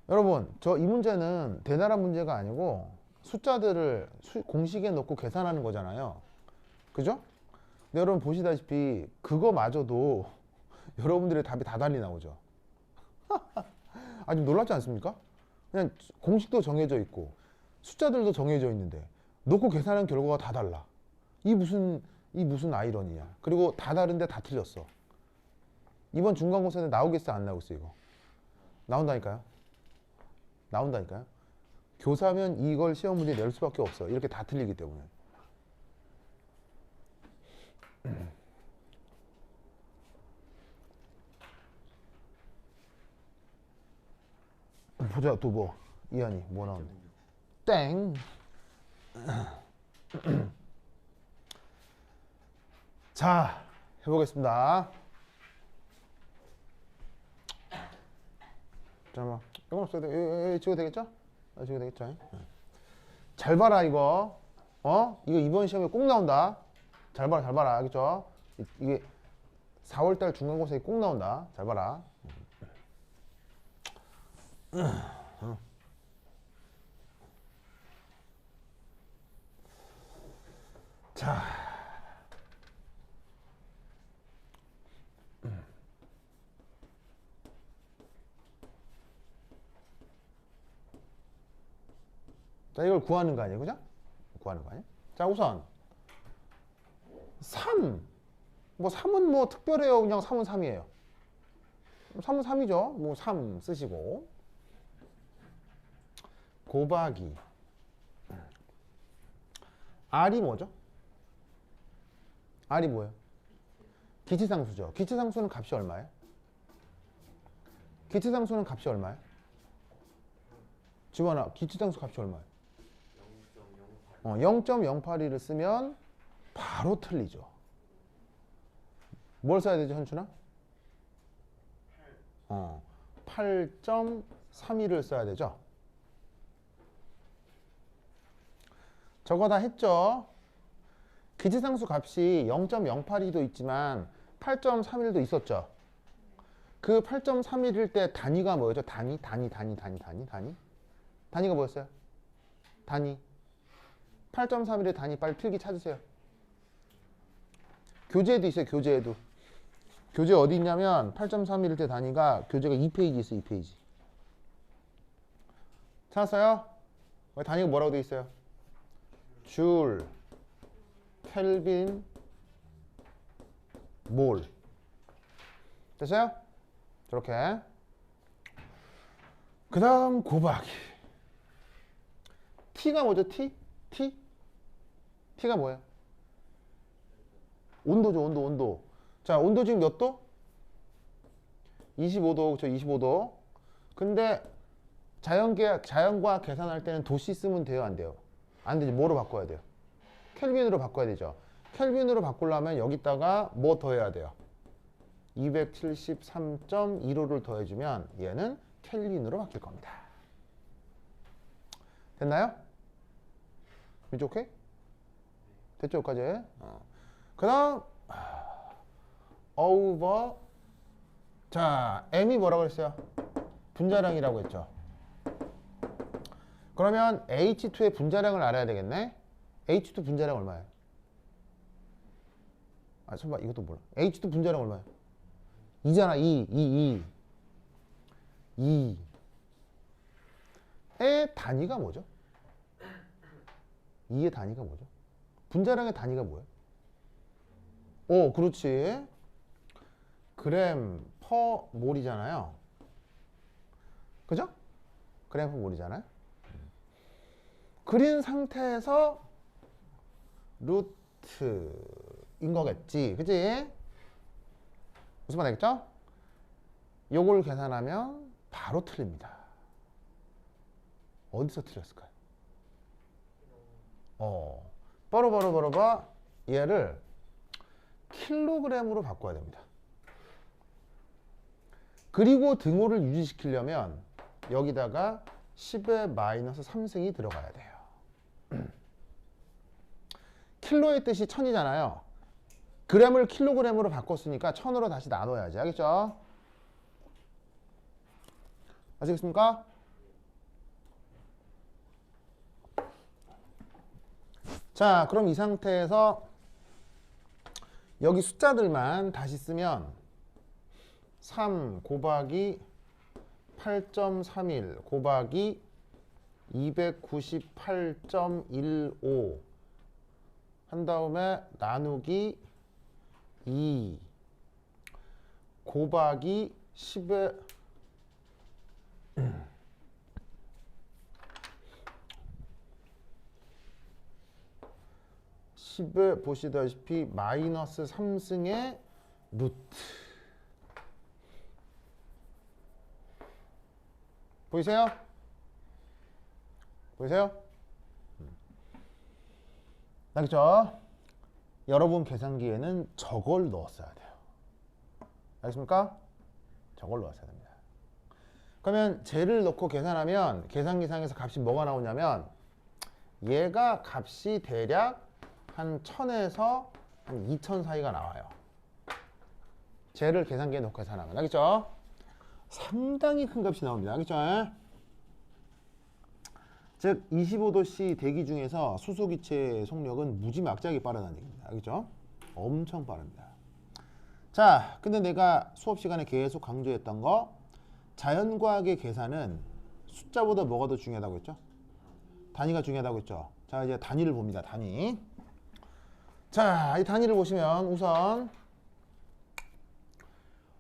여러분, 저 이 문제는 대단한 문제가 아니고 숫자들을 공식에 넣고 계산하는 거잖아요. 그죠? 근데 여러분 보시다시피 그거마저도 여러분들의 답이 다 달리 나오죠. 아주 놀랍지 않습니까? 그냥 공식도 정해져 있고 숫자들도 정해져 있는데 놓고 계산한 결과가 다 달라. 이 무슨 아이러니야. 그리고 다 다른데 다 틀렸어. 이번 중간고사에 나오겠어 안 나오겠어 이거? 나온다니까요. 나온다니까요. 교사면 이걸 시험 문제 낼 수밖에 없어. 이렇게 다 틀리기 때문에. 보자 또 뭐. 이한이 뭐 나오는데. 땡. 자, 해보겠습니다. 잠깐만. 이건 없어야 돼. 지워도 되겠죠? 지워도 되겠죠? 잘 봐라, 이거. 이거 이번 시험에 꼭 나온다. 잘 봐라, 잘 봐라. 알겠죠? 이게 4월달 중간고사에 꼭 나온다. 잘 봐라. 자. 자, 이걸 구하는 거 아니에요? 그죠? 구하는 거 아니에요? 자, 우선 3. 뭐 3은 뭐 특별해요. 그냥 3은 3이에요. 3은 3이죠. 뭐 3 쓰시고. 곱하기 R이 뭐죠? R이 뭐예요? 기체상수죠. 기체상수는 값이 얼마예요? 기체상수는 값이 얼마예요? 지원아, 기체상수 값이 얼마예요? 0.082를 쓰면 바로 틀리죠. 뭘 써야 되죠, 현춘아? 8.32를 써야 되죠. 저거 다 했죠. 기체상수 값이 0.082도 있지만 8.31도 있었죠. 그 8.31일 때 단위가 뭐였죠? 단위가 뭐였어요? 단위. 8.31의 단위 빨리 필기 찾으세요. 교재에도 있어요. 교재에도. 교재 어디 있냐면 8.31일 때 단위가 교재가 2페이지 있어요. 2페이지. 찾았어요? 단위가 뭐라고 돼 있어요? 줄, 켈빈, 몰. 됐어요? 저렇게. 그 다음 곱하기. T가 뭐죠? T? T가 뭐예요? 온도죠. 온도. 자, 온도 지금 몇 도? 25도. 그쵸? 25도. 근데 자연과학 계산할 때는 도씨 쓰면 돼요? 안 돼요? 안 되죠. 뭐로 바꿔야 돼요? 켈빈으로 바꿔야 되죠. 켈빈으로 바꾸려면 여기다가 뭐 더해야 돼요? 273.15를 더해주면 얘는 켈빈으로 바뀔 겁니다. 됐나요? 이제 오케이? 됐죠? 여기까지. 그 다음 over. 자, m이 뭐라고 했어요? 분자량이라고 했죠. 그러면 H2의 분자량을 알아야 되겠네. H2 분자량 얼마예요? 설마 이것도 몰라. H2 분자량 얼마예요? 2잖아. 2. 2의 단위가 뭐죠? 2의 단위가 뭐죠? 분자량의 단위가 뭐예요? 그렇지. 그램 퍼 몰이잖아요. 그죠? 그램 퍼 몰이잖아요. 그린 상태에서 루트인 거겠지. 그치? 무슨 말 되겠죠? 요걸 계산하면 바로 틀립니다. 어디서 틀렸을까요? 바로 얘를 킬로그램으로 바꿔야 됩니다. 그리고 등호를 유지시키려면 여기다가 10의 마이너스 3승이 들어가야 돼요. 킬로의 뜻이 1000이잖아요. 그램을 킬로그램으로 바꿨으니까 1000으로 다시 나눠야지. 알겠죠? 아시겠습니까? 자, 그럼 이 상태에서 여기 숫자들만 다시 쓰면 3 곱하기 8.31 곱하기 298.15 한 다음에 나누기 2 곱하기 10의 10에 보시다시피 마이너스 3승의 루트. 보이세요? 보이세요? 알겠죠? 여러분 계산기에는 저걸 넣었어야 돼요. 알겠습니까? 저걸 넣었어야 됩니다. 그러면 쟤를 넣고 계산하면 계산기상에서 값이 뭐가 나오냐면 얘가 값이 대략 한 1000에서 한 2000 사이가 나와요. 쟤를 계산기에 넣고 계산하면. 알겠죠? 상당히 큰 값이 나옵니다. 알겠죠? 즉 25도씨 대기 중에서 수소기체의 속력은 무지막지하게 빠르다는 얘기입니다. 알겠죠? 엄청 빠릅니다. 자, 근데 내가 수업 시간에 계속 강조했던 거 자연과학의 계산은 숫자보다 뭐가 더 중요하다고 했죠? 단위가 중요하다고 했죠? 자, 이제 단위를 봅니다. 단위. 자, 이 단위를 보시면 우선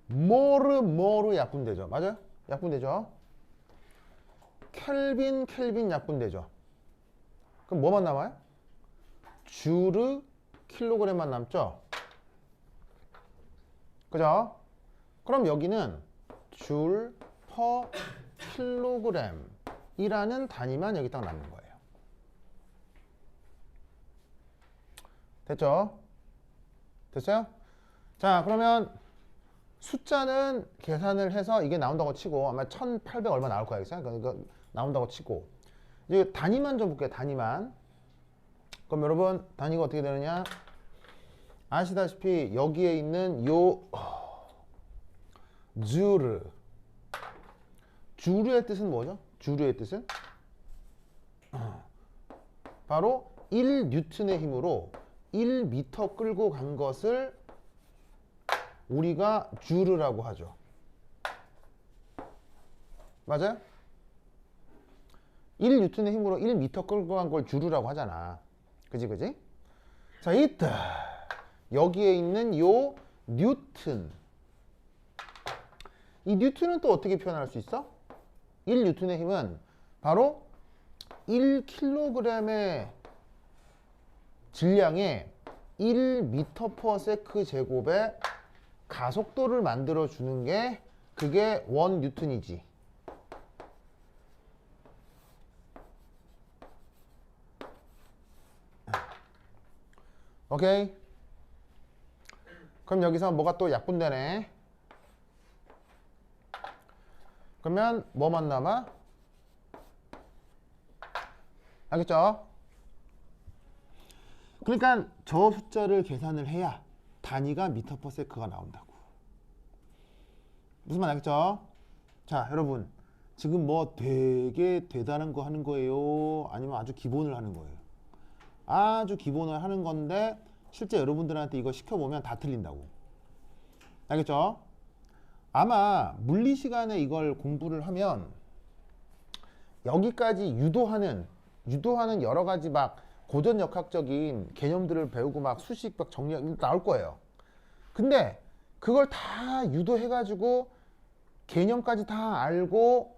모르 약분되죠. 맞아요? 약분되죠? 켈빈 약분되죠. 그럼 뭐만 남아요? 주르 킬로그램만 남죠? 그죠? 그럼 여기는 줄 퍼 킬로그램이라는 단위만 여기 딱 남는 거예요. 됐죠? 됐어요? 자, 그러면 숫자는 계산을 해서 이게 나온다고 치고 아마 1800 얼마 나올 거야. 그러니까 나온다고 치고 이제 단위만 좀 볼게요. 단위만. 그럼 여러분 단위가 어떻게 되느냐? 아시다시피 여기에 있는 요 주르의 뜻은 뭐죠? 주르의 뜻은 바로 1뉴턴의 힘으로 1m 끌고 간 것을 우리가 주르라고 하죠. 맞아요? 1뉴턴의 힘으로 1m 끌고 간 걸 주르라고 하잖아. 그지? 자, 이따 여기에 있는 요 뉴턴. 이 뉴턴은 또 어떻게 표현할 수 있어? 1뉴턴의 힘은 바로 1kg의 질량에 1m/s 제곱의 가속도를 만들어 주는 게 그게 1뉴턴이지. 오케이? 그럼 여기서 뭐가 또 약분되네. 그러면 뭐만 남아? 알겠죠? 그러니까 저 숫자를 계산을 해야 단위가 미터/s가 나온다고. 무슨 말 알겠죠? 자, 여러분 지금 뭐 되게 대단한 거 하는 거예요? 아니면 아주 기본을 하는 거예요? 아주 기본을 하는 건데 실제 여러분들한테 이거 시켜보면 다 틀린다고. 알겠죠? 아마 물리 시간에 이걸 공부를 하면 여기까지 유도하는 여러 가지 막 고전 역학적인 개념들을 배우고 막 수식 막 정리 나올 거예요. 근데 그걸 다 유도해가지고 개념까지 다 알고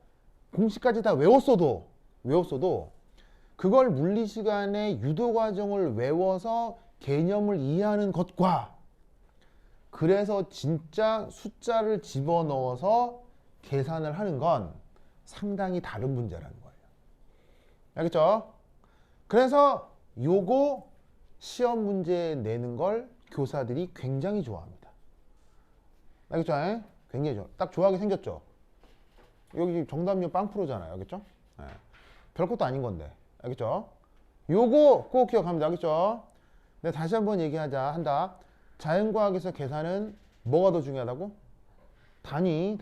공식까지 다 외웠어도 그걸 물리 시간에 유도 과정을 외워서 개념을 이해하는 것과 그래서 진짜 숫자를 집어넣어서 계산을 하는 건 상당히 다른 문제라는 거예요. 알겠죠? 그래서 요거 시험 문제 내는 걸 교사들이 굉장히 좋아합니다. 알겠죠? 굉장히 좋아. 딱 좋아하게 생겼죠? 여기 정답률 빵프로잖아요. 알겠죠? 네. 별것도 아닌 건데. 알겠죠? 요거 꼭 기억합니다. 알겠죠? 네, 다시 한번 한다. 자연과학에서 계산은 뭐가 더 중요하다고? 단위.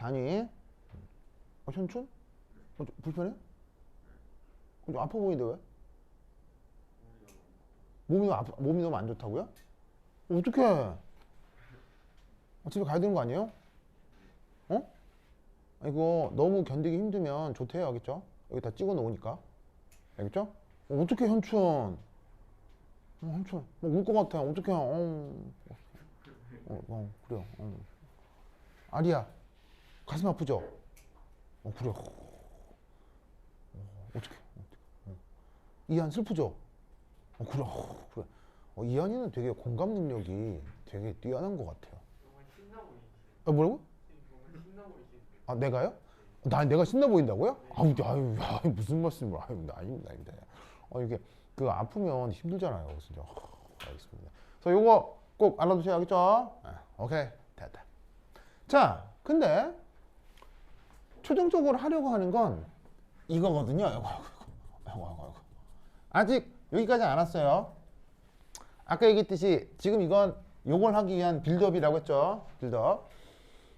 현춘? 불편해? 좀 아파 보이는데 왜? 몸이 너무 안 좋다고요? 어떡해. 집에 가야 되는 거 아니에요? 어? 이거 너무 견디기 힘들면 좋대요. 알겠죠? 여기 다 찍어 놓으니까. 알겠죠? 어떡해, 현춘. 현춘. 울 것 같아. 어떡해. 그래요. 아리야. 가슴 아프죠? 그래. 어떡해. 이한 슬프죠? 그래. 그래. 이한이는 되게 공감 능력이 되게 뛰어난 것 같아요. 정말 신나 보이시죠? 뭐라고? 정말 신나 보이시죠? 내가요? 내가 신나 보인다고요? 아유, 무슨 말씀을? 아닙니다. 이게 그 아프면 힘들잖아요, 진짜. 알겠습니다. 그래서 요거 꼭 알아두세요, 알겠죠? 오케이, 됐다. 자, 근데 최종적으로 하려고 하는 건 이거거든요. 아이고. 아직 여기까지 안 왔어요. 아까 얘기했듯이 지금 이건 요걸 하기 위한 빌드업이라고 했죠. 빌드업.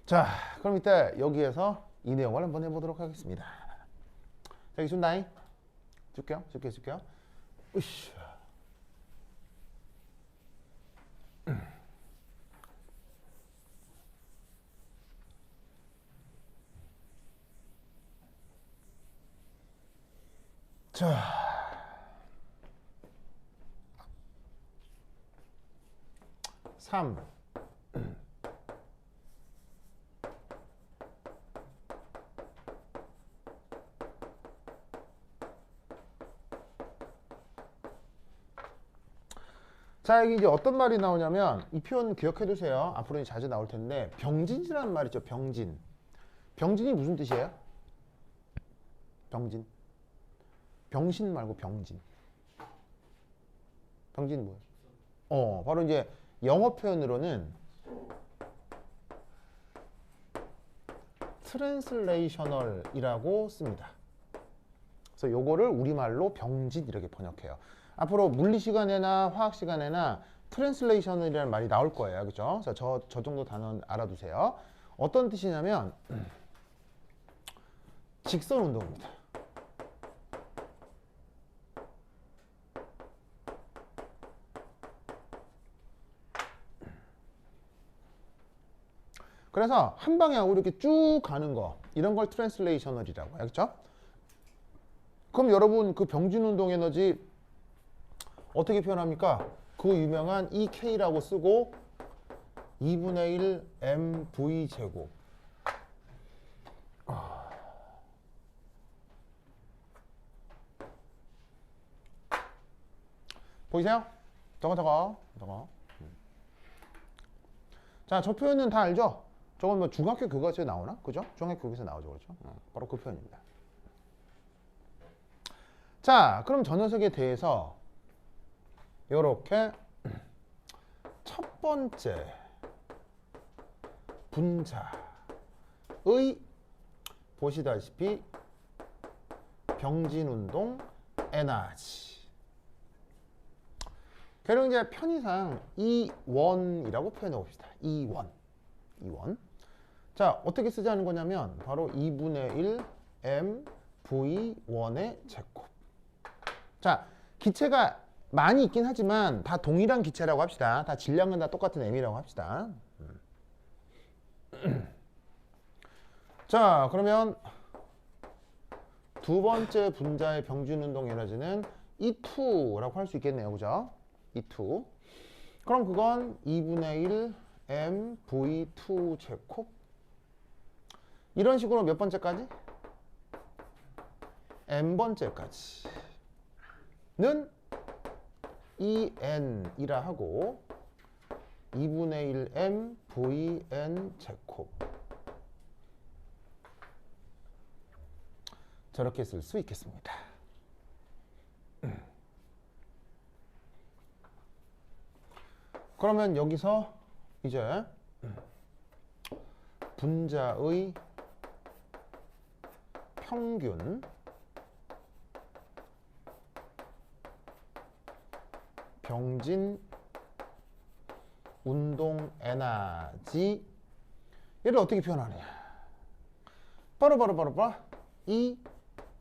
자, 그럼 이때 여기에서 이 내용을 한번 해보도록 하겠습니다. 자, 여기 준다잉. 줄게요. 으쌰. 자. 삼. 자, 여기 이제 어떤 말이 나오냐면 이 표현 기억해 두세요. 앞으로 이제 자주 나올 텐데 병진이라는 말 있죠. 병진. 병진이 무슨 뜻이에요? 병진. 병신 말고 병진. 병진 뭐예요? 바로 이제 영어 표현으로는 트랜슬레이셔널이라고 씁니다. 그래서 요거를 우리말로 병진 이렇게 번역해요. 앞으로 물리 시간에나 화학 시간에나 트랜슬레이셔널이라는 말이 나올 거예요. 그죠? 그래서 저 정도 단어는 알아두세요. 어떤 뜻이냐면 직선 운동입니다. 그래서 한 방향으로 이렇게 쭉 가는 거 이런 걸 트랜슬레이셔널이라고 해요. 그렇죠? 그럼 여러분 그 병진 운동 에너지 어떻게 표현합니까? 그 유명한 EK라고 쓰고 2분의 1 mv 제곱. 보이세요? 저거. 자, 저 표현은 다 알죠? 저건 뭐 중학교 교과서에 나오나? 그죠? 중학교 교과서에 나오죠. 그렇죠? 바로 그 표현입니다. 자, 그럼 저 녀석에 대해서 이렇게 첫 번째 분자의 보시다시피 병진운동 에너지. 걔는 이제 편의상 E1이라고 표현해 봅시다. E1. 자, 어떻게 쓰자는 거냐면 바로 2분의 1 mv1의 제곱. 자, 기체가 많이 있긴 하지만 다 동일한 기체라고 합시다. 다 질량은 다 똑같은 m이라고 합시다. 자, 그러면 두 번째 분자의 병진운동 에너지는 E2라고 할 수 있겠네요. 그죠? E2. 그럼 그건 2분의 1 mv2 제곱. 이런 식으로 몇 번째까지? n번째까지는 en이라 하고 2분의 1 mvn 제곱. 저렇게 쓸 수 있겠습니다. 그러면 여기서 이제 분자의 평균 병진 운동 에너지 얘를 어떻게 표현하느냐? 바로 이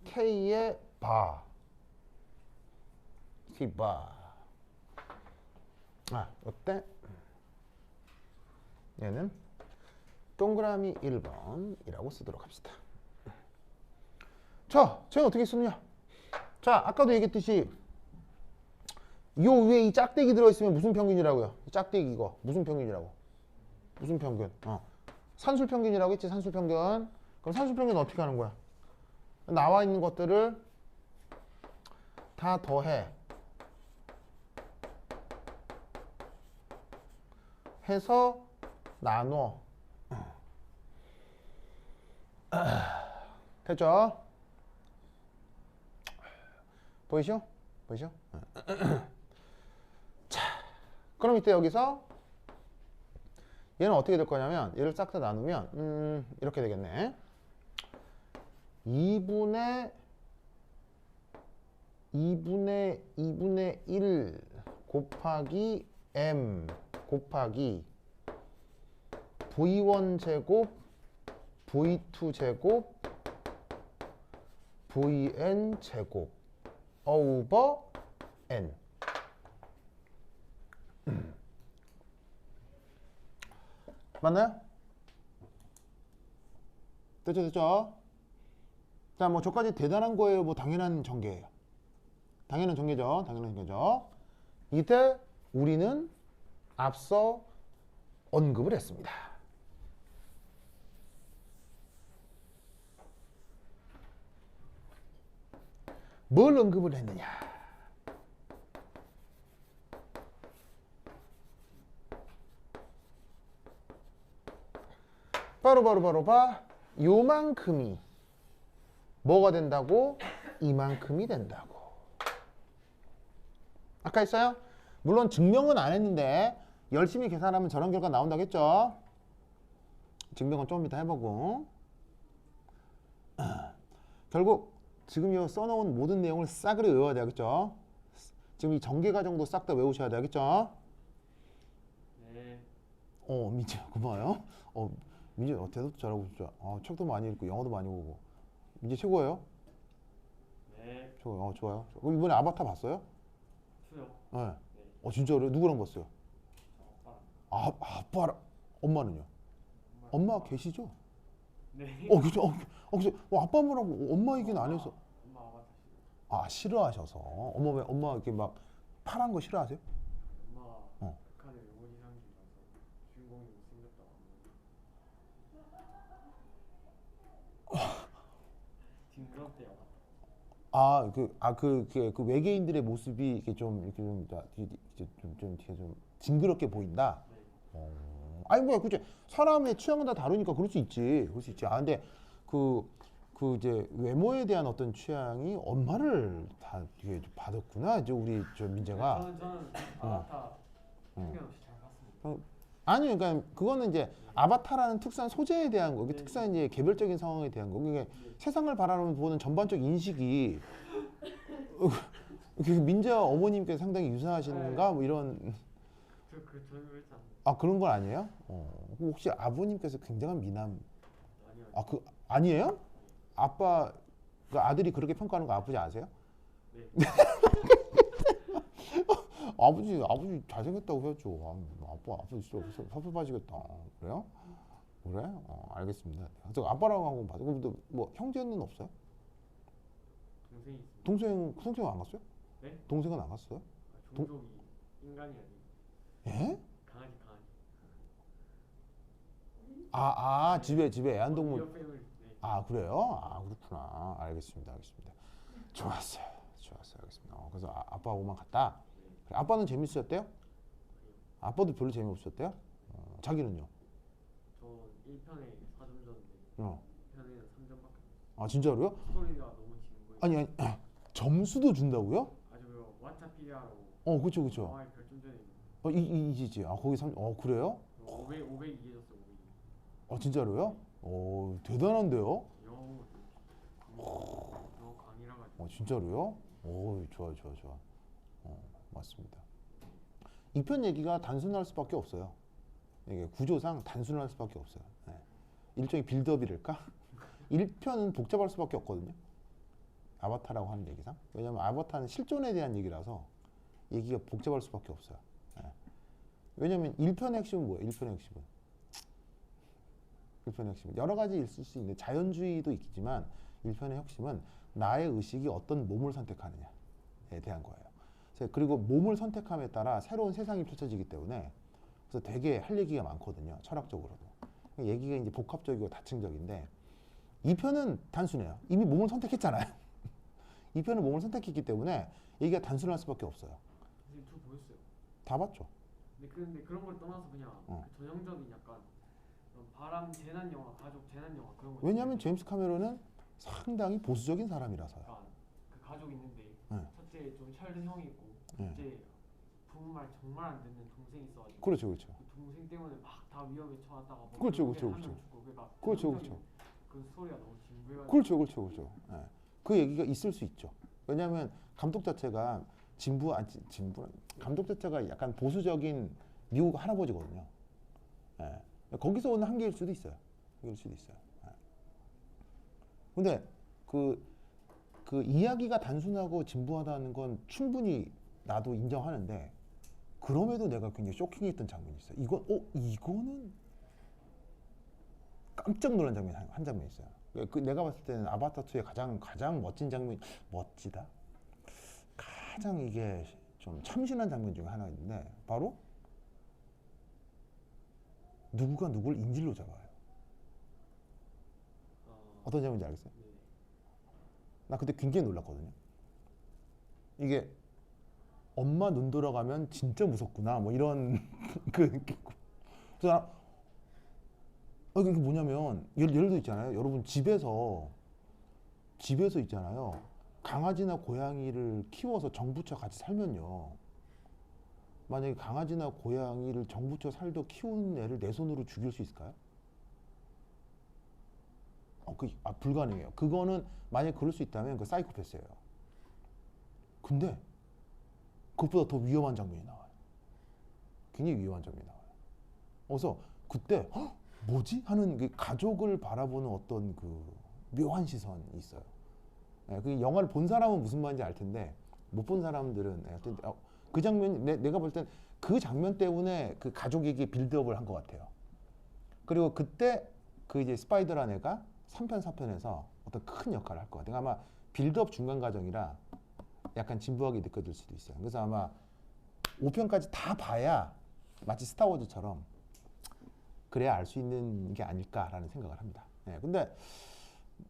K의 바. 어때? 얘는 동그라미 1번이라고 쓰도록 합시다. 자, 쟤는 어떻게 쓰느냐? 자, 아까도 얘기했듯이 요 위에 이 짝대기 들어있으면 무슨 평균이라고요? 이 짝대기 이거 무슨 평균이라고? 무슨 평균? 산술 평균이라고 했지, 산술 평균. 그럼 산술 평균은 어떻게 하는 거야? 나와 있는 것들을 다 더해. 해서 나눠. 됐죠? 보이시오? 보이시오? 자, 그럼 이때 여기서 얘는 어떻게 될 거냐면 얘를 싹 다 나누면 이렇게 되겠네. 2분의 1 곱하기 m 곱하기 v1 제곱 v2 제곱 vn 제곱 over n. 맞나요? 됐죠, 됐죠? 자, 뭐 저까지 대단한 거예요, 뭐 당연한 전개예요. 당연한 전개죠, 당연한 전개죠. 이때 우리는 앞서 언급을 했습니다. 뭘 언급을 했느냐? 바로 요만큼이 뭐가 된다고? 이만큼이 된다고. 아까 했어요? 물론 증명은 안 했는데 열심히 계산하면 저런 결과 나온다고 했죠? 증명은 좀 이따 해보고. 결국 지금 이 써놓은 모든 내용을 싸그리 외워야 되겠죠? 지금 이 전개 과정도 싹 다 외우셔야 되겠죠? 네. 민지 고마워요. 민지 대답도 잘하고 진짜. 책도 많이 읽고 영어도 많이 보고. 민지 최고예요. 네. 좋아요. 좋아요. 그럼 이번에 아바타 봤어요? 수요. 네. 진짜로? 누구랑 봤어요? 아빠. 아빠랑. 엄마는요? 엄마 계시죠? 네. 그죠? 그죠? 아빠랑 엄마 얘기는 안 해서. 엄마 아바타 싫어. 싫어하셔서. 엄마 이렇게 막 파란 거 싫어하세요? 엄마 북한의 외모지 상징이라서 주인공이 못생겼다고 징그럽대요. 그 외계인들의 모습이 이렇게 좀 뒤에 좀 징그럽게 보인다. 네. 아니 뭐야, 그치? 사람의 취향은 다 다르니까 그럴 수 있지. 근데 이제 외모에 대한 어떤 취향이 엄마를 다 되게 받았구나. 이제 우리 저 민재가. 저는 아바타 편견 없이 잘 봤습니다. 아니, 그러니까 그거는 이제 아바타라는 특수한 소재에 대한 거, 특수한 이제 개별적인 상황에 대한 거. 그러니까 세상을 바라보는 전반적 인식이 민재와 어머님께서 상당히 유사하신가 뭐 이런. 저는 그랬지 않나요? 그런 건 아니에요? 혹시 아버님께서 굉장한 미남? 아니요. 아니에요? 아빠, 그 아들이 그렇게 평가하는 거 아버지 아세요? 네. 아버지 잘생겼다고 해야죠. 아빠 진짜 사표 빠지겠다. 그래요? 그래? 알겠습니다. 그래서 아빠랑 하고 봐도. 그럼 뭐 형제는 없어요? 동생이 있습니다. 동생 안 갔어요? 네? 동생은 안 갔어요? 종족이 인간이 아니고 예? 강아지. 집에 애완동물. 네. 그래요? 그렇구나. 알겠습니다. 좋았어요. 알겠습니다. 그래서 아빠하고만 갔다. 그래, 아빠는 재밌으셨대요? 아빠도 별로 재미없으셨대요? 자기는요? 저 1편에 4점 줬는데 어. 2편에는 3점밖에. 진짜로요? 스토리가 너무 지는 거예요. 아니, 점수도 준다고요? 아주 왓챠피디아로. 그쵸. 영화에 별점전에 있는. 이지지. 거기 그래요? 500 이게 줬어. 500. 진짜로요? 대단한데요? 영어 강의라 가지고. 진짜로요? 좋아. 맞습니다. 2편 얘기가 단순할 수밖에 없어요. 이게 구조상 단순할 수밖에 없어요. 네. 일종의 빌드업이랄까? 1편은 복잡할 수밖에 없거든요. 아바타라고 하는 얘기상. 왜냐면 아바타는 실존에 대한 얘기라서 얘기가 복잡할 수밖에 없어요. 네. 왜냐면 1편의 핵심은 뭐예요? 1편의 핵심은. 1편의 핵심은 여러 가지 있을 수 있는 자연주의도 있지만 1편의 핵심은 나의 의식이 어떤 몸을 선택하느냐에 대한 거예요. 그리고 몸을 선택함에 따라 새로운 세상이 펼쳐지기 때문에 그래서 되게 할 얘기가 많거든요. 철학적으로도. 얘기가 이제 복합적이고 다층적인데 2편은 단순해요. 이미 몸을 선택했잖아요. 2편은 몸을 선택했기 때문에 얘기가 단순할 수밖에 없어요. 선생님 저 보였어요. 다 봤죠? 근데 그런 걸 떠나서 그냥 그 전형적인 약간 그런 바람 재난 영화, 가족 재난 영화 그런 거. 왜냐하면 제임스 카메론은 상당히 보수적인 사람이라서요. 그러니까 그 가족 있는데 네. 첫째 좀 철든 형이 있고 둘째 부모 말 정말 안 듣는 동생이 있어가지고 그렇죠, 그렇죠. 그 동생 때문에 막 다 위험에 처하다가 뭐 그렇죠, 결국엔 그렇죠, 한명 그렇죠. 죽고 그러니까 그렇죠, 전형적인 그렇죠. 그 스토리가 너무 진부해가지고. 그렇죠, 그렇죠, 그렇죠. 예. 그 얘기가 있을 수 있죠. 왜냐하면 감독 자체가 감독 자체가 약간 보수적인 미국 할아버지거든요. 예. 거기서 오는 한계일 수도 있어요. 한계일 수도 있어요. 예. 근데 그 이야기가 단순하고 진부하다는 건 충분히 나도 인정하는데 그럼에도 내가 굉장히 쇼킹했던 장면이 있어요. 이거는 깜짝 놀란 장면이 한 장면 있어요. 내가 봤을 때는 아바타 2의 가장 멋진 장면, 멋지다. 가장 이게 좀 참신한 장면 중에 하나 있는데 바로 누구가 누굴 인질로 잡아요. 어떤 장면인지 알겠어요? 네. 나 그때 굉장히 놀랐거든요. 이게 엄마 눈 돌아가면 진짜 무섭구나 뭐 이런 그래서 이게 뭐냐면 예를 들어 있잖아요. 여러분 집에서 있잖아요. 강아지나 고양이를 키워서 정부처 같이 살면요. 만약에 강아지나 고양이를 정부처 살도 키우는 애를 내 손으로 죽일 수 있을까요? 불가능해요. 그거는 만약에 그럴 수 있다면 그 사이코패스예요. 근데 그것보다 더 위험한 장면이 나와요. 굉장히 위험한 장면이 나와요. 그래서 그때 뭐지? 하는 그 가족을 바라보는 어떤 그 묘한 시선이 있어요. 예, 그 영화를 본 사람은 무슨 말인지 알 텐데 못 본 사람들은 그 장면 내가 볼 땐 그 장면 때문에 그 가족에게 빌드업을 한 것 같아요. 그리고 그때 그 이제 스파이더라는 애가 3편 4편에서 어떤 큰 역할을 할 것 같아요. 아마 빌드업 중간 과정이라 약간 진부하게 느껴질 수도 있어요. 그래서 아마 5편까지 다 봐야 마치 스타워즈처럼 그래야 알 수 있는 게 아닐까라는 생각을 합니다. 예, 근데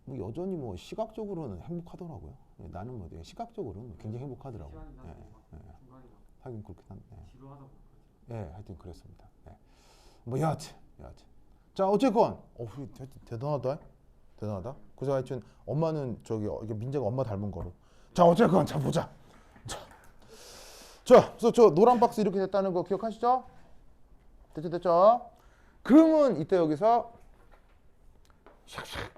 뭐 여전히 뭐 시각적으로는 행복하더라고요. 예, 나는 뭐 시각적으로는 굉장히 행복하더라고요. 시간이 나는 예, 중간이라 하긴 그렇긴 한데. 지루하다 보니까. 예, 하여튼 그랬습니다. 예. 뭐 여하튼. 자, 어쨌건 대단하다. 그래서 하여튼 엄마는 이게 민재가 엄마 닮은 거로. 자, 어쨌건 자 보자. 자, 그래서 저 노란 박스 이렇게 됐다는 거 기억하시죠? 됐죠? 그러면 이때 여기서 샥샥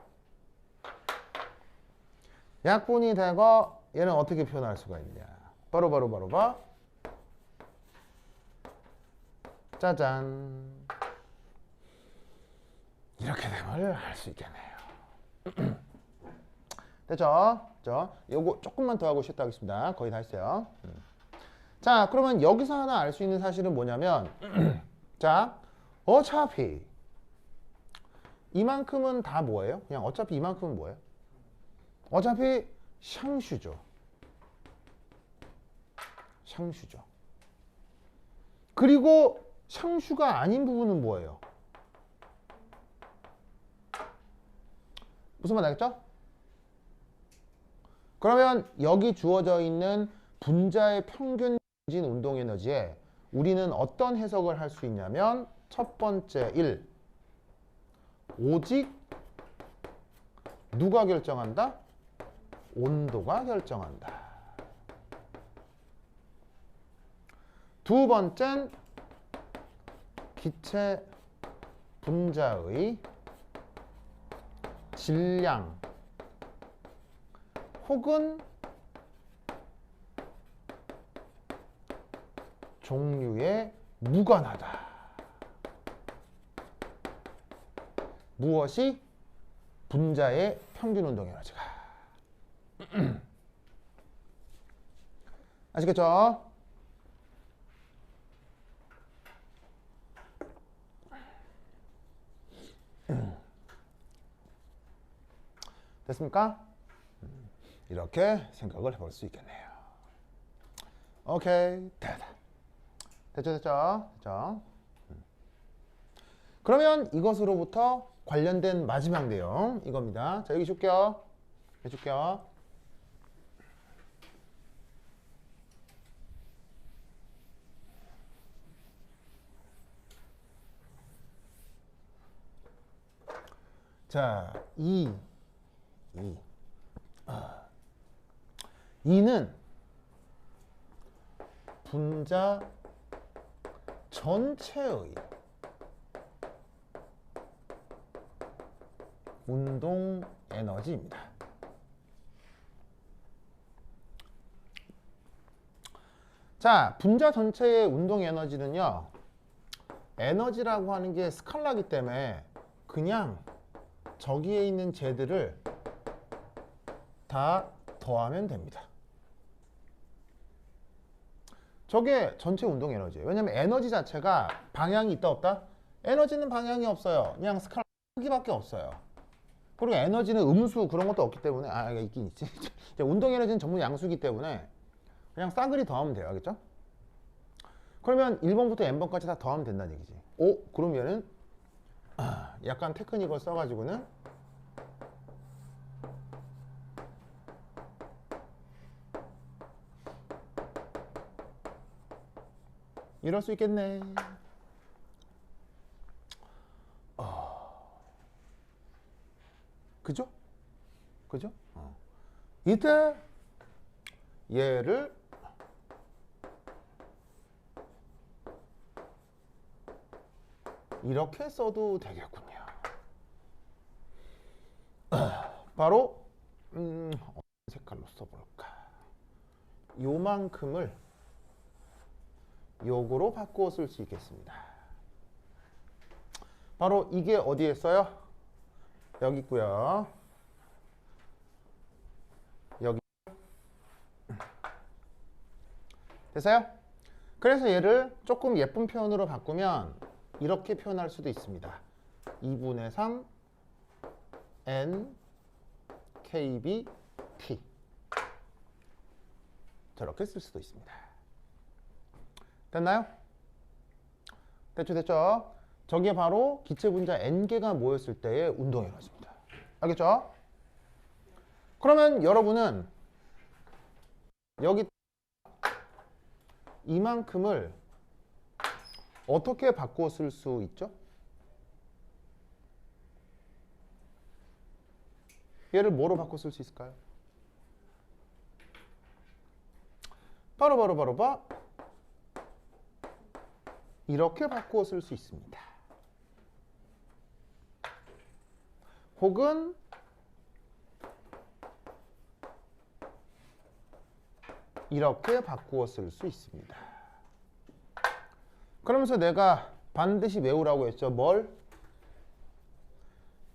약분이 되고 얘는 어떻게 표현할 수가 있냐? 바로 짜잔. 이렇게 됨을 알 수 있겠네요. 됐죠? 요거 조금만 더 하고 쉬었다 하겠습니다. 거의 다 했어요. 자, 그러면 여기서 하나 알 수 있는 사실은 뭐냐면 자, 어차피 이만큼은 다 뭐예요? 그냥 어차피 이만큼은 뭐예요? 어차피 샹슈죠. 그리고 샹슈가 아닌 부분은 뭐예요? 무슨 말 알겠죠? 그러면 여기 주어져 있는 분자의 평균 전진 운동 에너지에 우리는 어떤 해석을 할 수 있냐면 첫 번째 1. 오직 누가 결정한다? 온도가 결정한다. 두 번째는 기체 분자의 질량 혹은 종류에 무관하다. 무엇이? 분자의 평균 운동 에너지가. 아시겠죠? 됐습니까? 이렇게 생각을 해볼 수 있겠네요. 오케이, 됐다. 됐죠? 그러면 이것으로부터 관련된 마지막 내용 이겁니다. 자, 여기 줄게요. 자, 2는 분자 전체의 운동 에너지입니다. 자, 분자 전체의 운동 에너지는요, 에너지라고 하는 게 스칼라기 때문에 그냥 저기에 있는 쟤들을 다 더하면 됩니다. 저게 전체 운동 에너지예요. 왜냐면 에너지 자체가 방향이 있다 없다? 에너지는 방향이 없어요. 그냥 스칼라 크기밖에 없어요. 그리고 에너지는 음수 그런 것도 없기 때문에 있긴 있지. 운동 에너지는 전부 양수기 때문에 그냥 싸그리 더하면 돼요. 알겠죠? 그러면 1번부터 n번까지 다 더하면 된다는 얘기지. 그러면은 약간 테크닉을 써가지고는 이럴 수 있겠네. 그죠? 이때 얘를 이렇게 써도 되겠군요. 바로 어떤 색깔로 써볼까? 요만큼을 요거로 바꾸어 쓸 수 있겠습니다. 바로 이게 어디에 써요? 여기 있고요. 여기 됐어요? 그래서 얘를 조금 예쁜 표현으로 바꾸면 이렇게 표현할 수도 있습니다. 2분의 3 n kb t 저렇게 쓸 수도 있습니다. 됐나요? 됐죠? 저게 바로 기체 분자 n개가 모였을 때의 운동 에너지입니다. 알겠죠? 그러면 여러분은 여기 이만큼을 어떻게 바꾸어 쓸 수 있죠? 얘를 뭐로 바꿔 쓸 수 있을까요? 바로 이렇게 바꾸어 쓸 수 있습니다. 혹은 이렇게 바꾸어 쓸 수 있습니다. 그러면서 내가 반드시 외우라고 했죠. 뭘?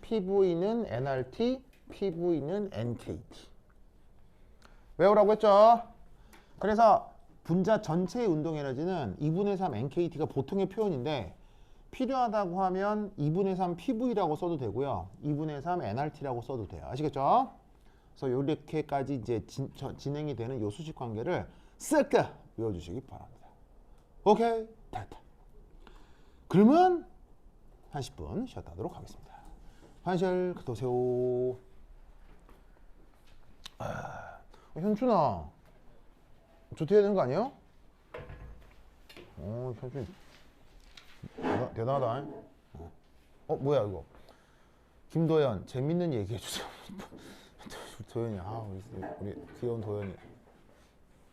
PV는 nRT, PV는 nKT. 외우라고 했죠. 그래서 분자 전체의 운동 에너지는 2분의 3 nKT가 보통의 표현인데 필요하다고 하면 2분의 3 PV라고 써도 되고요. 2분의 3 nRT라고 써도 돼요. 아시겠죠? 그래서 이렇게까지 이제 진행이 되는 요 수식 관계를 쓱 외워주시기 바랍니다. 오케이, 됐다. 그러면 한 10분 쉬었다 하도록 하겠습니다. 한실 갔다 오세요. 현준아, 조퇴해야 되는 거 아니에요? 현준이 대단하다. 뭐야 이거? 김도현, 재밌는 얘기 해주세요. 도현이, 우리 귀여운 도현이.